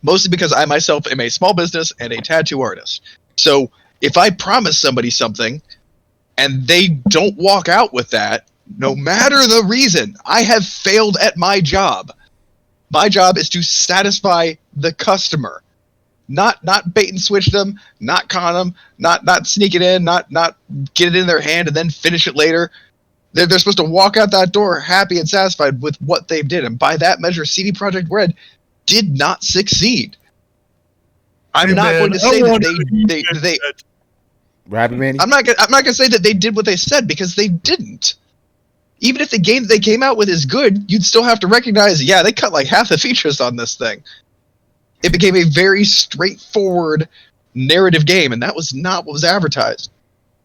Mostly because I myself am a small business and a tattoo artist. So if I promise somebody something and they don't walk out with that, no matter the reason, I have failed at my job. My job is to satisfy the customer. Not bait and switch them, not con them, not sneak it in, not get it in their hand and then finish it later. They're supposed to walk out that door happy and satisfied with what they did, and by that measure, CD Projekt Red did not succeed. I'm not going to say that they. Rabbit Manny? I'm not gonna say that they did what they said because they didn't. Even if the game they came out with is good, you'd still have to recognize, yeah, they cut like half the features on this thing. It became a very straightforward narrative game, and that was not what was advertised.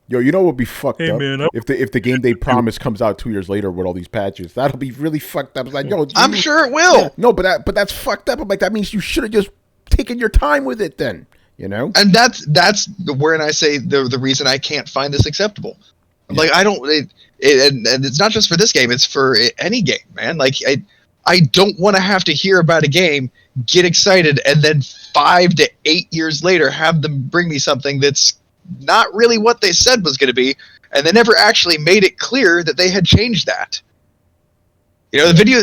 Yo, you know what would be fucked up? Man, if the game they promised comes out 2 years later with all these patches, that'll be really fucked up. It's like, yo, I'm sure it will. Yeah, no, but that's fucked up. I'm like, that means you should have just taken your time with it then, you know? And that's where I say the reason I can't find this acceptable. Yeah. Like, I don't, and it's not just for this game, it's for any game, man. Like, I don't want to have to hear about a game, get excited, and then 5 to 8 years later have them bring me something that's not really what they said was going to be, and they never actually made it clear that they had changed that. You know, the video,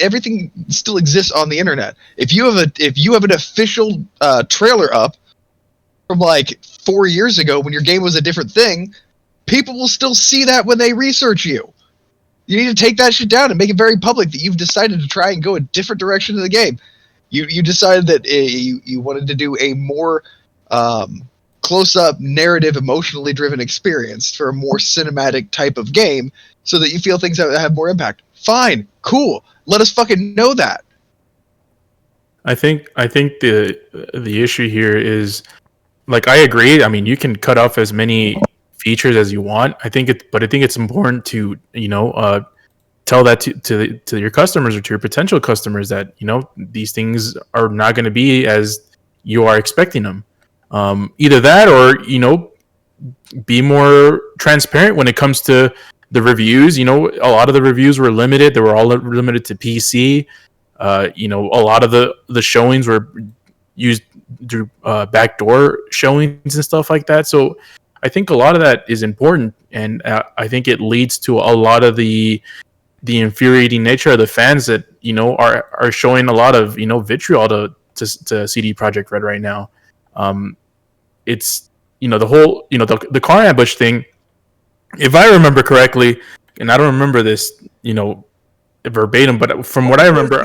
everything still exists on the internet. If you have an official trailer up from like 4 years ago when your game was a different thing, people will still see that when they research you. You need to take that shit down and make it very public that you've decided to try and go a different direction in the game. You decided that you wanted to do a more close-up, narrative, emotionally driven experience for a more cinematic type of game so that you feel things have more impact. Fine. Cool. Let us fucking know that. I think the issue here is, like, I agree. I mean, you can cut off as many features as you want. I think it's important to, tell that to your customers or to your potential customers that, these things are not going to be as you are expecting them. Either that or, be more transparent when it comes to the reviews. A lot of the reviews were limited. They were all limited to PC. A lot of the showings were used through backdoor showings and stuff like that. So I think a lot of that is important, and I think it leads to a lot of the infuriating nature of the fans that are showing a lot of vitriol to CD Projekt Red right now. It's the whole the car ambush thing. If I remember correctly, and I don't remember this verbatim, but from what I remember,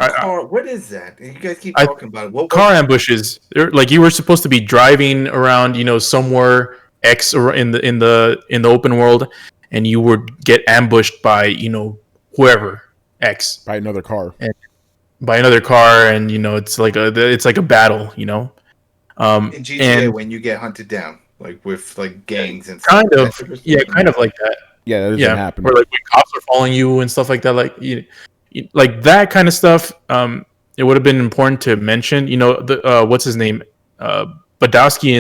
what is that? You guys keep talking about it. Car ambushes. Like, you were supposed to be driving around somewhere X or in the open world, and you would get ambushed by whoever X by another car, and it's like a battle. In GTA, when you get hunted down, like with like gangs and kind of like that. Yeah, that doesn't happen. Or like when cops are following you and stuff like that, like that kind of stuff. It would have been important to mention. You know, the what's his name, Badowski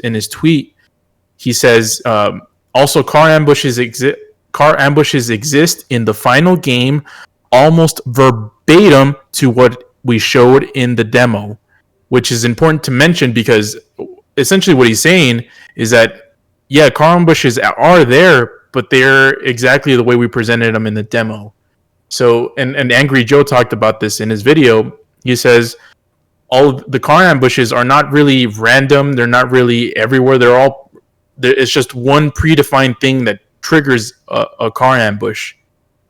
in his tweet, he says also car ambushes exist in the final game, almost verbatim to what we showed in the demo, which is important to mention because essentially what he's saying is that car ambushes are there, but they're exactly the way we presented them in the demo. So, and Angry Joe talked about this in his video. He says all of the car ambushes are not really random. They're not really everywhere. It's just one predefined thing that triggers a car ambush.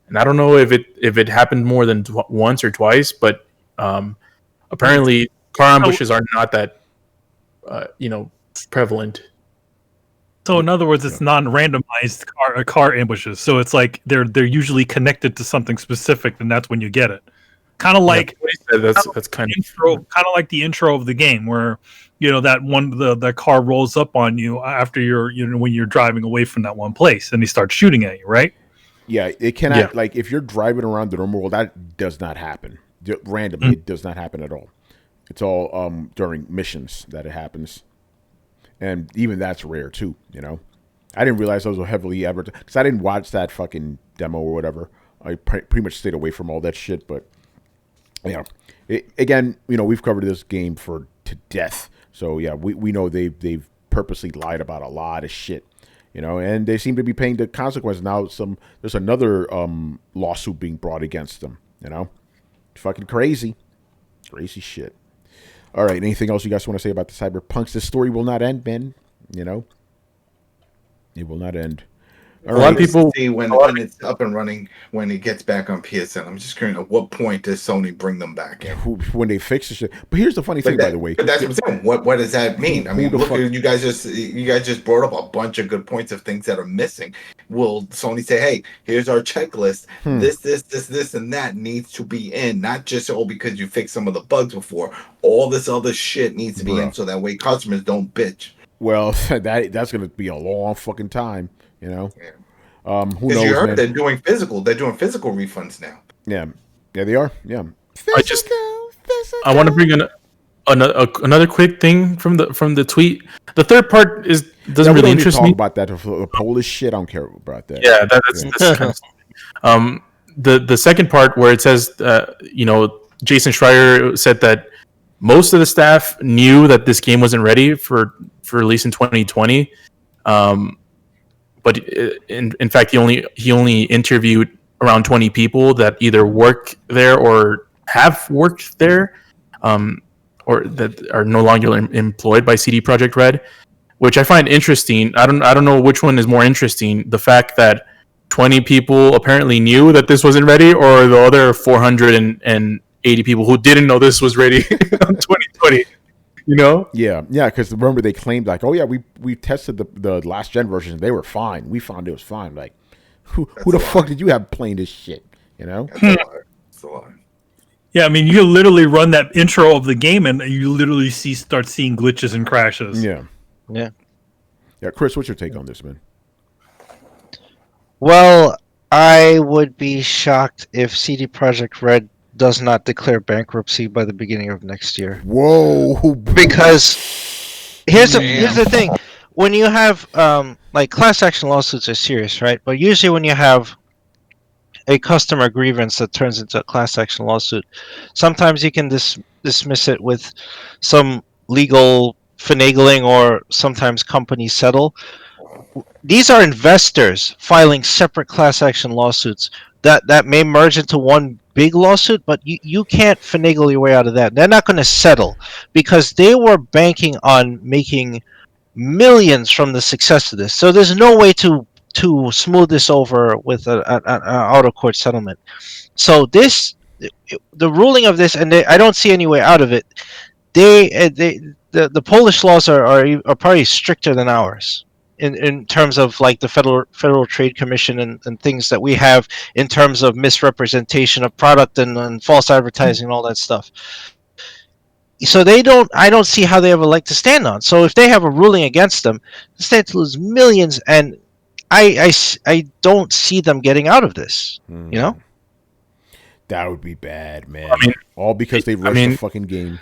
And I don't know if it happened more than once or twice, but apparently car ambushes are not that prevalent. So in other words, it's non-randomized car ambushes. So it's like they're usually connected to something specific, and that's when you get it. Kind of like that's kind of like the intro of the game, where that car rolls up on you after when you're driving away from that one place, and he starts shooting at you, right? Yeah, it cannot like if you're driving around the normal world, that does not happen randomly. It does not happen at all. It's all during missions that it happens. And even that's rare too, I didn't realize those were heavily advertised because I didn't watch that fucking demo or whatever. I pretty much stayed away from all that shit. But again, we've covered this game to death. So yeah, we know they've purposely lied about a lot of shit, and they seem to be paying the consequences now. There's another lawsuit being brought against them. Fucking crazy shit. All right. Anything else you guys want to say about the Cyberpunks? This story will not end, Ben. It will not end. A lot of people see when it's up and running, when it gets back on PSN. I'm just curious, at what point does Sony bring them back in? When they fix the shit. But here's the funny thing, by the way. But that's what I'm saying. What does that mean? I mean, look, you guys just brought up a bunch of good points of things that are missing. Will Sony say, hey, here's our checklist. This, and that needs to be in. Not just, because you fixed some of the bugs before. All this other shit needs to be in so that way customers don't bitch. Well, that's going to be a long fucking time, Yeah. Who knows? You heard man? they're doing physical refunds now. Yeah, they are. Yeah. I want to bring in another quick thing from the tweet. The third part doesn't really interest me. About that the Polish shit, I don't care about that. Yeah, that's kind of the second part where it says Jason Schreier said that most of the staff knew that this game wasn't ready for release in 2020. But in fact, he only interviewed around 20 people that either work there or have worked there, or that are no longer employed by CD Projekt Red, which I find interesting. I don't know which one is more interesting: the fact that 20 people apparently knew that this wasn't ready, or the other 480 people who didn't know this was ready in 2020. Yeah, because remember they claimed like, oh yeah, we tested the last gen versions, they were fine. We found it was fine. Like, who the fuck did you have playing this shit? That's a lot. Yeah, I mean, you literally run that intro of the game, and you literally start seeing glitches and crashes. Yeah. Chris, what's your take on this, man? Well, I would be shocked if CD Projekt Red does not declare bankruptcy by the beginning of next year. Whoa! Because here's the thing: when you have like class action lawsuits are serious, right? But usually when you have a customer grievance that turns into a class action lawsuit, sometimes you can dismiss it with some legal finagling, or sometimes companies settle. These are investors filing separate class action lawsuits that may merge into one big lawsuit, but you can't finagle your way out of that. They're not going to settle because they were banking on making millions from the success of this. So there's no way to smooth this over with an out of court settlement. So the ruling of this, and I don't see any way out of it. The Polish laws are probably stricter than ours in terms of like the Federal Trade Commission and things that we have in terms of misrepresentation of product and false advertising and all that stuff. So I don't see how they have a leg to stand on. So if they have a ruling against them, they stand to lose millions, and I don't see them getting out of this. You know? That would be bad, man. I mean, all because they rushed the fucking game.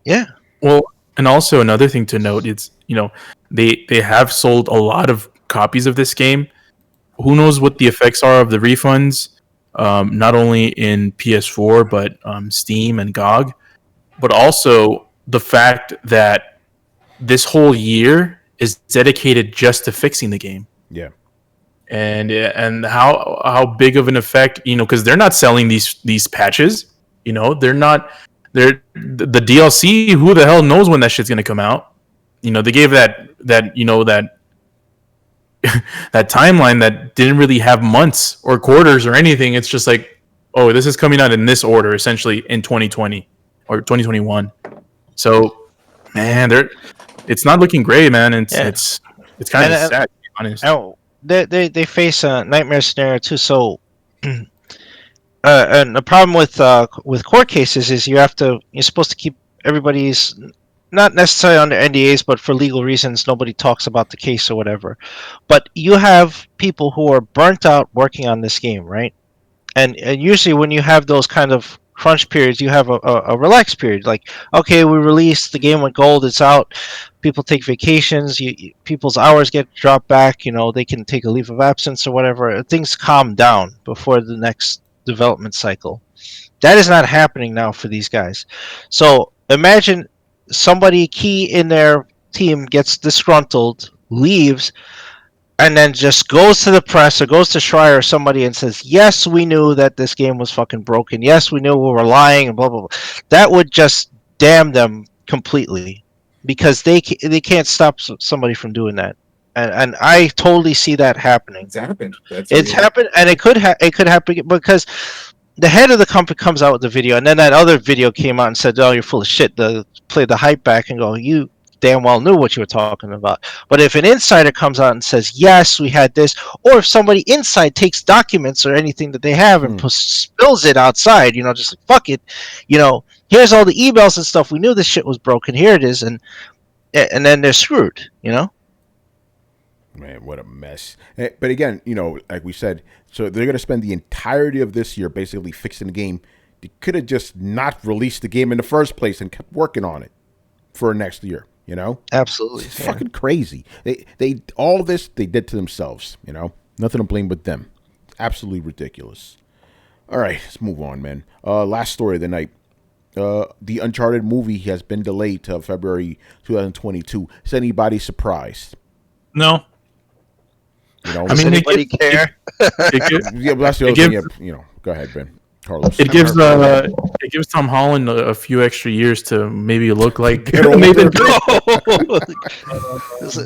Yeah. Well, and also another thing to note is, they have sold a lot of copies of this game. Who knows what the effects are of the refunds, not only in PS4 but Steam and GOG, but also the fact that this whole year is dedicated just to fixing the game. Yeah. And how big of an effect, because they're not selling these patches, they're not, the DLC, who the hell knows when that shit's gonna come out. They gave that that timeline that didn't really have months or quarters or anything. It's just like, oh, this is coming out in this order, essentially in 2020 or 2021. So, man, it's not looking great, man. It's kind of sad, to be honest. They face a nightmare scenario too. So, and the problem with court cases is you're supposed to keep everybody's, not necessarily under NDAs, but for legal reasons, nobody talks about the case or whatever. But you have people who are burnt out working on this game, right? And usually when you have those kind of crunch periods, you have a relaxed period. Like, okay, we released, the game went gold, it's out. People take vacations. People's hours get dropped back. They can take a leave of absence or whatever. Things calm down before the next development cycle. That is not happening now for these guys. So imagine somebody key in their team gets disgruntled, leaves, and then just goes to the press or goes to Schreier or somebody and says, yes, we knew that this game was fucking broken. Yes, we knew we were lying and blah, blah, blah. That would just damn them completely, because they can't stop somebody from doing that. And I totally see that happening. It's happened. It's happened, and it could happen because the head of the company comes out with the video, and then that other video came out and said, oh, you're full of shit. Play the hype back and go, you damn well knew what you were talking about. But if an insider comes out and says, yes, we had this, or if somebody inside takes documents or anything that they have and spills it outside, just like, fuck it, here's all the emails and stuff, we knew this shit was broken, here it is, and then they're screwed. Man, what a mess. But again, like we said, so they're going to spend the entirety of this year basically fixing the game. They could have just not released the game in the first place and kept working on it for next year. Absolutely. It's fucking crazy. They all this they did to themselves. Nothing to blame but them. Absolutely ridiculous. All right, let's move on, man. Last story of the night. The Uncharted movie has been delayed till February 2022. Is anybody surprised? No. Does anybody care? Yeah, that's the other thing. Yeah, go ahead, Ben. Carlos. It gives Tom Holland a few extra years to maybe look like Nathan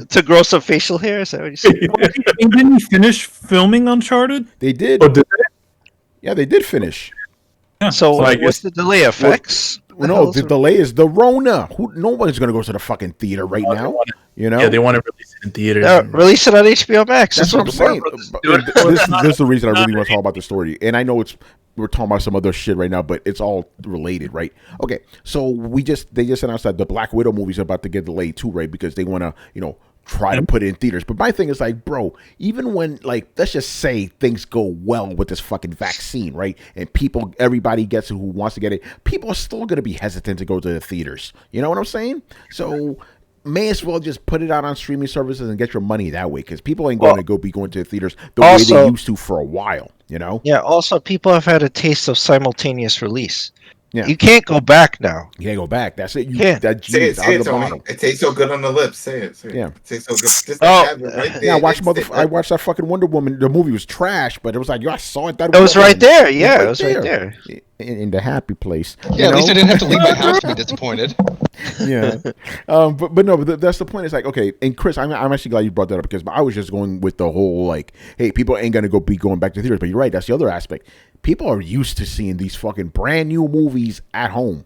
to grow some facial hair. Is that what you said? Didn't he finish filming Uncharted? They did. Oh, did they? Yeah, they did finish. Yeah. So what's the delay? Effects? No, the delay is the Rona. Nobody's going to go to the fucking theater right now. Yeah, they want to release it in theaters. Release it on HBO Max. That's what I'm saying. This is the reason I really want to talk about the story. And I know we're talking about some other shit right now, but it's all related, right? Okay, so they just announced that the Black Widow movie's about to get delayed too, right? Because they want to, try to put it in theaters. But my thing is like, bro, even when, like, let's just say things go well with this fucking vaccine, right? And everybody gets it who wants to get it, people are still going to be hesitant to go to the theaters. You know what I'm saying? So may as well just put it out on streaming services and get your money that way, because people ain't going to be going to the theaters the way they used to for a while, Yeah, also people have had a taste of simultaneous release. Yeah. You can't go back now. You can't go back. That's it. That G is out of the bottom. It tastes so good on the lips. Say it. Yeah. It tastes so good. Just have it right there. Yeah, I watched that fucking Wonder Woman. The movie was trash, but it was like, I saw it. It was right there. Yeah, it was right there. In the happy place. Yeah, at least I didn't have to leave my house to be disappointed. Yeah. But no, but that's the point. It's like, okay, and Chris, I'm actually glad you brought that up, because I was just going with the whole, like, hey, people ain't going to be going back to theaters. But you're right. That's the other aspect. People are used to seeing these fucking brand new movies at home.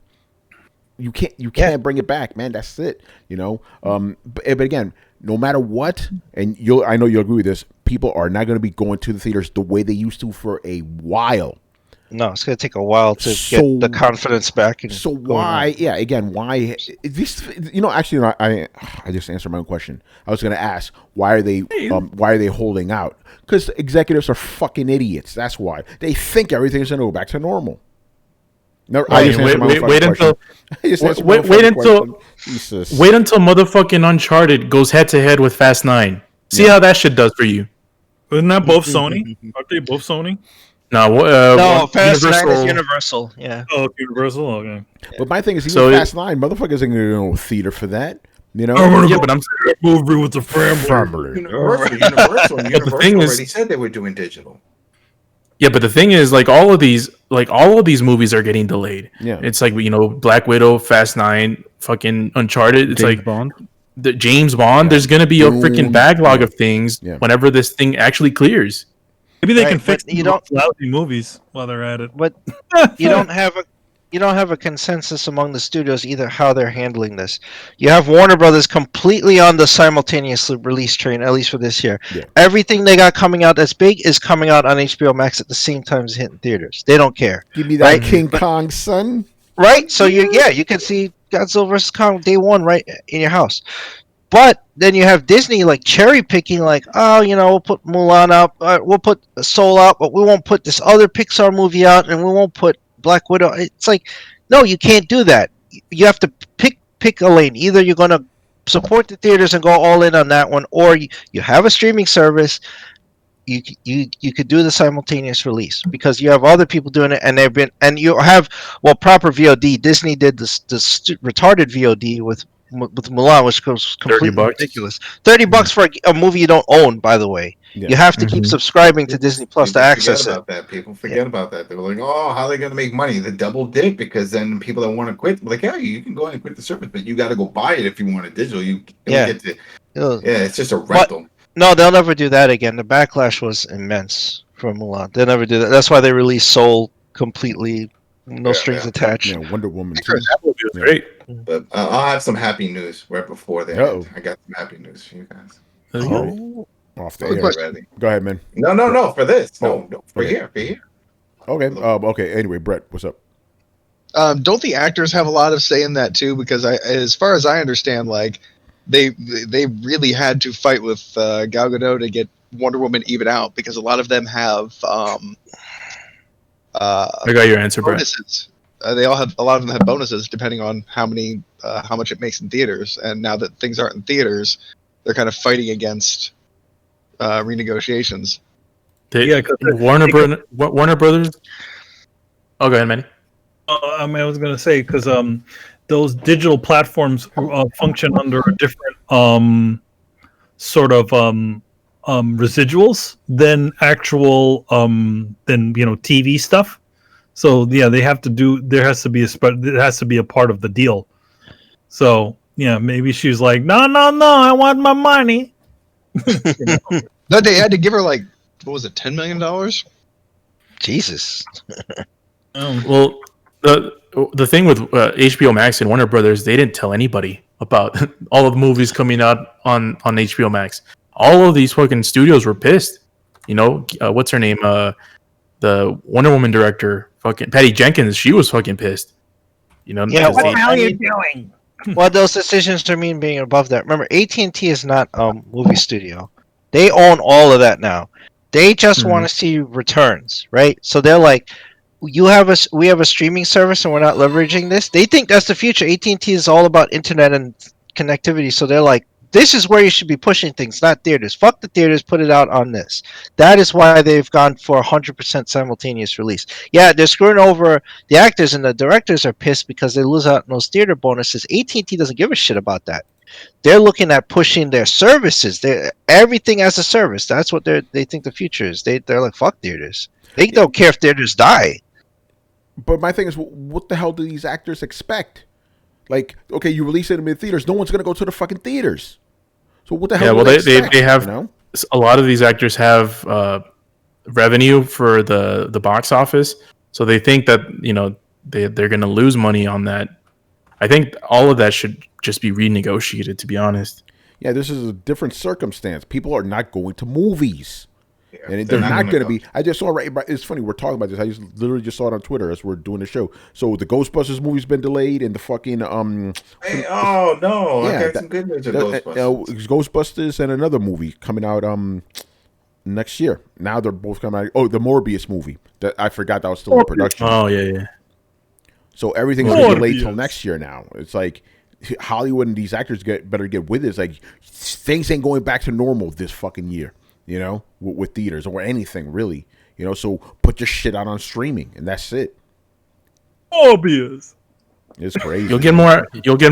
You can't bring it back, man. That's it. But again, no matter what, and I know you'll agree with this, people are not going to be going to the theaters the way they used to for a while. No, it's going to take a while to So- get the confidence back. And So going on. why? Yeah, again, why? This, actually, I just answered my own question. I was going to ask why are they holding out? Because executives are fucking idiots. That's why they think everything's going to go back to normal. No, I just answered my own wait fucking until question. wait until Jesus. wait until motherfucking Uncharted goes head to head with Fast 9. See how that shit does for you. Isn't that both Sony? Aren't they both Sony? No, No, Fast 9 is Universal. Yeah. Oh, Universal. Okay. But my thing is, even So Fast 9, motherfuckers ain't going to go to theater for that. You know? yeah, but I'm saying movie with the family. Universal the thing is- already said they were doing digital. yeah, but the thing is, all of these movies are getting delayed. Yeah. It's like Black Widow, Fast 9, fucking Uncharted. It's James like Bond. the James Bond. There's gonna be a freaking backlog of things Yeah. whenever this thing actually clears. Maybe they Right, can fix but you don't- lousy movies while they're at it. But you don't have a consensus among the studios either how they're handling this. You have Warner Brothers completely on the simultaneous release train, at least for this year. Yeah. Everything they got coming out that's big is coming out on HBO Max at the same time as hitting theaters. They don't care, Give me that Right? King Kong, son. right? So you can see Godzilla vs Kong day one right in your house. But then you have Disney like cherry picking, like, oh, we'll put Mulan up, we'll put Soul out, but we won't put this other Pixar movie out, and we won't put Black Widow. It's like, no, you can't do that. You have to pick a lane. Either you're going to support the theaters and go all in on that one, or you have a streaming service. You could do the simultaneous release because you have other people doing it, and you have proper VOD. Disney did this retarded VOD with Mulan, which goes completely $30. ridiculous. $30 for a movie you don't own, by the way. Yeah. You have to keep subscribing to Disney Plus to access Forget it. about that. People forget about that. They were like, "Oh, how are they going to make money?" The double dip, because then people that want to quit, like, "Yeah, you can go ahead and quit the service, but you got to go buy it if you want it digital." You don't Yeah. get to, Ugh. yeah, it's just a rental. No, they'll never do that again. The backlash was immense from Mulan. They'll never do that. That's why they released Soul completely, no strings attached. Yeah, Wonder Woman too. That movie was great. But I'll have some happy news right before that. Uh-oh. I got some happy news for you guys. Oh. Off the Quick air. question. Ready? Go ahead, man. No, for this. No, for okay. here, for here. Okay. Okay. Anyway, Brett, what's up? Don't the actors have a lot of say in that too? Because as far as I understand, like they really had to fight with Gal Gadot to get Wonder Woman even out because a lot of them have I got your answer, Brett. bonuses. They all have, a lot of them have bonuses depending on how much it makes in theaters. And now that things aren't in theaters, they're kind of fighting against renegotiations. Warner Brothers. Oh, go ahead, man. I was going to say because those digital platforms function under a different sort of residuals than actual than TV stuff. So yeah, there has to be a part of the deal. So yeah, maybe she's like, no, I want my money. But they had to give her like, what was it, $10 million? Jesus. Well, the thing with HBO Max and Warner Brothers, they didn't tell anybody about all of the movies coming out on HBO Max. All of these fucking studios were pissed. What's her name? The Wonder Woman director, fucking Patty Jenkins. She was fucking pissed. Yeah, What the hell are you doing? Well, those decisions to mean being above that. Remember, AT&T is not a movie studio. They own all of that now. They just want to see returns, right? So they're like, we have a streaming service and we're not leveraging this. They think that's the future. AT&T is all about internet and connectivity. So they're like, this is where you should be pushing things, not theaters. Fuck the theaters, put it out on this. That is why they've gone for 100% simultaneous release. Yeah, they're screwing over the actors and the directors are pissed because they lose out on those theater bonuses. AT&T doesn't give a shit about that. They're looking at pushing their services. Everything as a service. That's what they think the future is. They're like, fuck theaters. They don't care if theaters die. But my thing is, what the hell do these actors expect? Like, okay, you release it in the theaters, no one's gonna go to the fucking theaters. So what the hell? Yeah, well, do they expect, they have a lot of these actors have revenue for the box office, so they think that they're gonna lose money on that. I think all of that should just be renegotiated. To be honest. Yeah, this is a different circumstance. People are not going to movies. Yeah, And they're not going to be. I just saw right. It's funny we're talking about this. I just literally just saw it on Twitter as we're doing the show. So the Ghostbusters movie's been delayed, and the fucking Hey, oh no, I got some good news with Ghostbusters. Ghostbusters and another movie coming out next year. Now they're both coming out. Oh, the Morbius movie. That I forgot that was still in production. Oh yeah. So everything's going to be delayed till next year now. It's like Hollywood and these actors better get with it. It's like things ain't going back to normal this fucking year. You know, with theaters or anything really. You know, so put your shit out on streaming, and that's it. Obvious. It's crazy. You'll get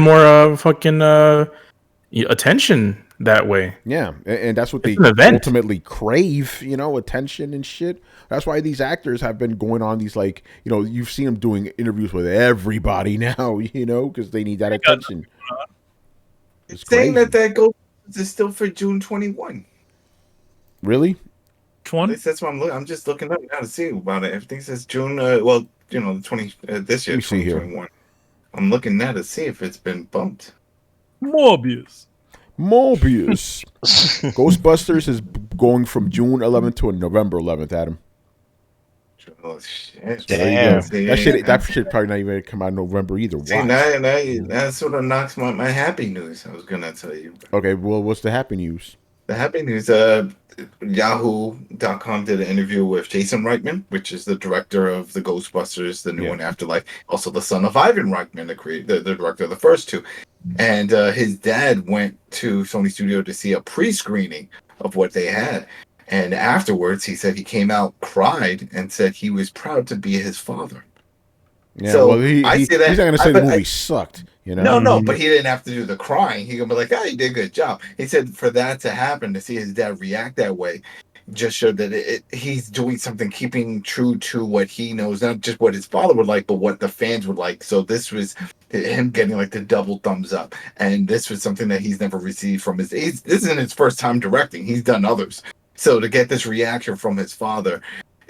more fucking attention that way. Yeah, and that's what they ultimately crave. You know, attention and shit. That's why these actors have been going on these, like, you know, you've seen them doing interviews with everybody now. You know, because they need that attention. It's saying that Ghostbusters is still for June 21. Really? 20? That's what I'm looking. I'm just looking up now to see about it. Everything says June. Well, you know, the 20 this year, 2021. I'm looking now to see if it's been bumped. Morbius. Ghostbusters is going from June 11th to November 11th, Adam. Oh shit! Damn. That shit probably not even come out in November either. See, that sort of knocks my happy news. I was gonna tell you. Okay, well, what's the happy news? The happy news, Yahoo.com did an interview with Jason Reitman, which is the director of the Ghostbusters, the new one, Afterlife, also the son of Ivan Reitman, the director of the first two. And his dad went to Sony Studio to see a pre-screening of what they had. And afterwards, he said he came out, cried, and said he was proud to be his father. Yeah, so well, he's not going to say the movie sucked. You know? No, but he didn't have to do the crying. He could be like, he did a good job. He said for that to happen, to see his dad react that way, just showed that he's doing something, keeping true to what he knows, not just what his father would like, but what the fans would like. So this was him getting like the double thumbs up. And this was something that he's never received from this isn't his first time directing. He's done others. So to get this reaction from his father,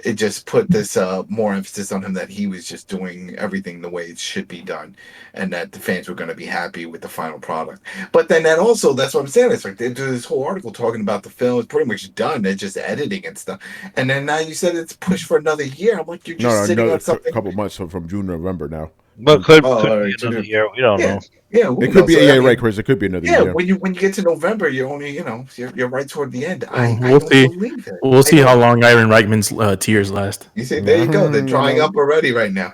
it just put this more emphasis on him that he was just doing everything the way it should be done, and that the fans were going to be happy with the final product. But then that's what I'm saying. It's like they do this whole article talking about the film. It's pretty much done. They're just editing and stuff. And then now you said it's pushed for another year. I'm like, you're just sitting on something. A couple months from June to November now. But could be another year. We don't know. Yeah, it could be. Right, Chris. It could be another year. When you get to November, you're only you're right toward the end. We'll see. We'll see how long Ivan Reitman's tears last. You see, there you go. They're drying up already right now.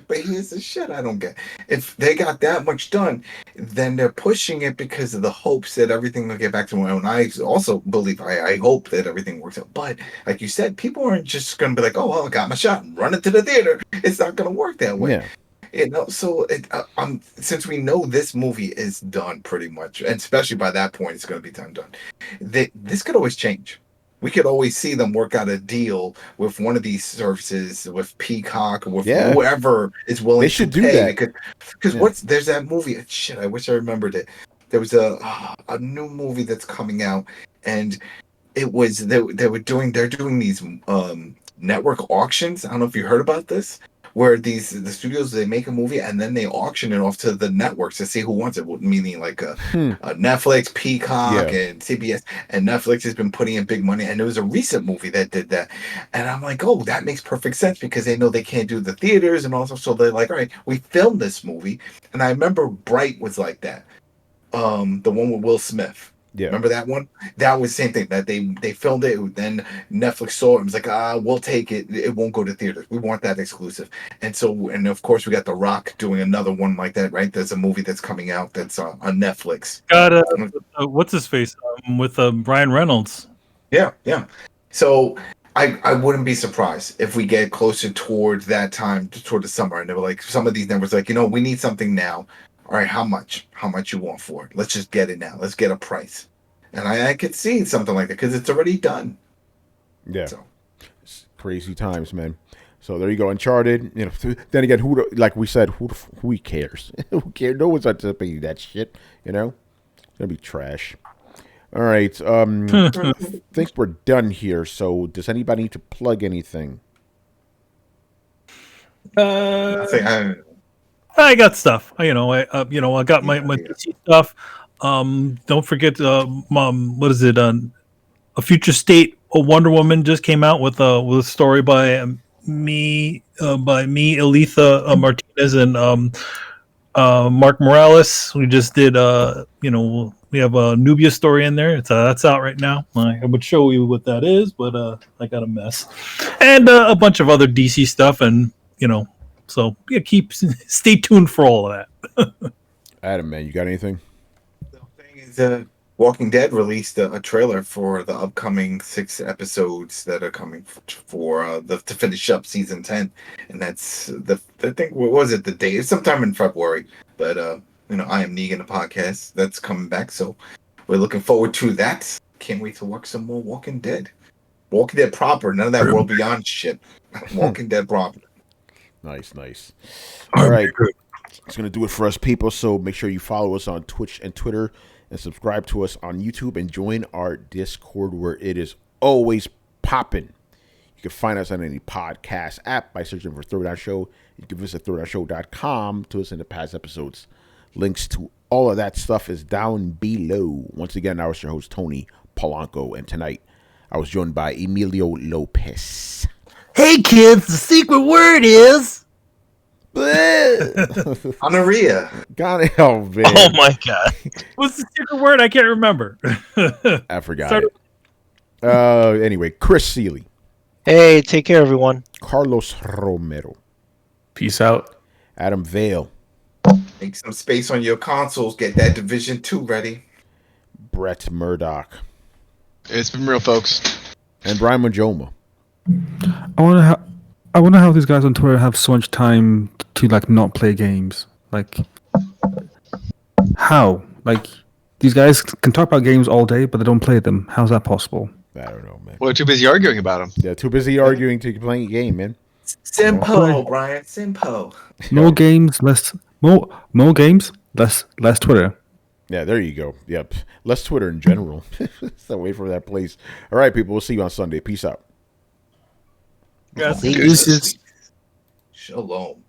But here's the shit I don't get. If they got that much done, then they're pushing it because of the hopes that everything will get back to normal. And I also believe, I hope that everything works out. But like you said, people aren't just going to be like, oh, well, I got my shot and run it to the theater. It's not going to work that way. Yeah. You know, so since we know this movie is done pretty much, and especially by that point, it's going to be done. This could always change. We could always see them work out a deal with one of these services, with Peacock, or with whoever is willing they should to do pay. that. Because there's that movie. Shit, I wish I remembered it. There was a new movie that's coming out, and it was they're doing these network auctions. I don't know if you heard about this. Where the studios, they make a movie and then they auction it off to the networks to see who wants it, meaning like Netflix, Peacock, and CBS. And Netflix has been putting in big money, and there was a recent movie that did that. And I'm like, oh, that makes perfect sense because they know they can't do the theaters and also, so they're like, all right, we filmed this movie. And I remember Bright was like that, the one with Will Smith. Yeah. Remember that one? That was the same thing. That they filmed it, then Netflix saw it and was like, we'll take it. It won't go to theaters. We want that exclusive. And of course we got The Rock doing another one like that, right? There's a movie that's coming out that's on Netflix. Got what's his face with Ryan Reynolds. Yeah. So I wouldn't be surprised if we get closer towards that time, toward the summer, and they were like, some of these numbers like, we need something now. All right, how much? How much you want for it? Let's just get it now. Let's get a price. And I could see something like that because it's already done. Yeah. So. Crazy times, man. So there you go. Uncharted. Then again, like we said, who cares? Who cares? No one's anticipating that shit. It's gonna be trash. All right. I think we're done here. So does anybody need to plug anything? I got stuff. I got my PC stuff. Don't forget, what is it? A Future State Wonder Woman just came out with a story by me, Aletha Martinez, and Mark Morales. We just did, we have a Nubia story in there. That's out right now. I would show you what that is, but I got a mess, and a bunch of other DC stuff, and so yeah, stay tuned for all of that. Adam, man, you got anything? The thing is, Walking Dead released a trailer for the upcoming 6 episodes that are coming for to finish up season 10, and that's the thing. What was it? The date? It's sometime in February, but I am Negan, the podcast that's coming back, so we're looking forward to that. Can't wait to watch some more Walking Dead. Walking Dead proper, none of that World Beyond shit. Walking Dead proper. Nice. All right. It's going to do it for us, people. So make sure you follow us on Twitch and Twitter and subscribe to us on YouTube and join our Discord where it is always popping. You can find us on any podcast app by searching for Throwdown Show. You can visit throwdownshow.com to listen to past episodes. Links to all of that stuff is down below. Once again, I was your host, Tony Polanco, and tonight I was joined by Emilio Lopez. Hey kids, the secret word is Honoria. Got it. Oh, man. Oh my god. what's the secret word? I can't remember. I forgot it. Anyway, Chris Seeley. Hey, take care, everyone. Carlos Romero. Peace out. Adam Vale. Make some space on your consoles. Get that Division 2 ready. Brett Murdoch. It's been real, folks. And Brian Majoma. I wonder how these guys on Twitter have so much time to not play games. How? These guys can talk about games all day, but they don't play them. How's that possible? I don't know, man. Well, too busy arguing about them. Yeah, too busy arguing to play a game, man. Simple, Brian. Simple. More games, more games, less Twitter. Yeah, there you go. Yep. Less Twitter in general. Stay away from that place. All right, people. We'll see you on Sunday. Peace out. Yes. Deuces. Shalom.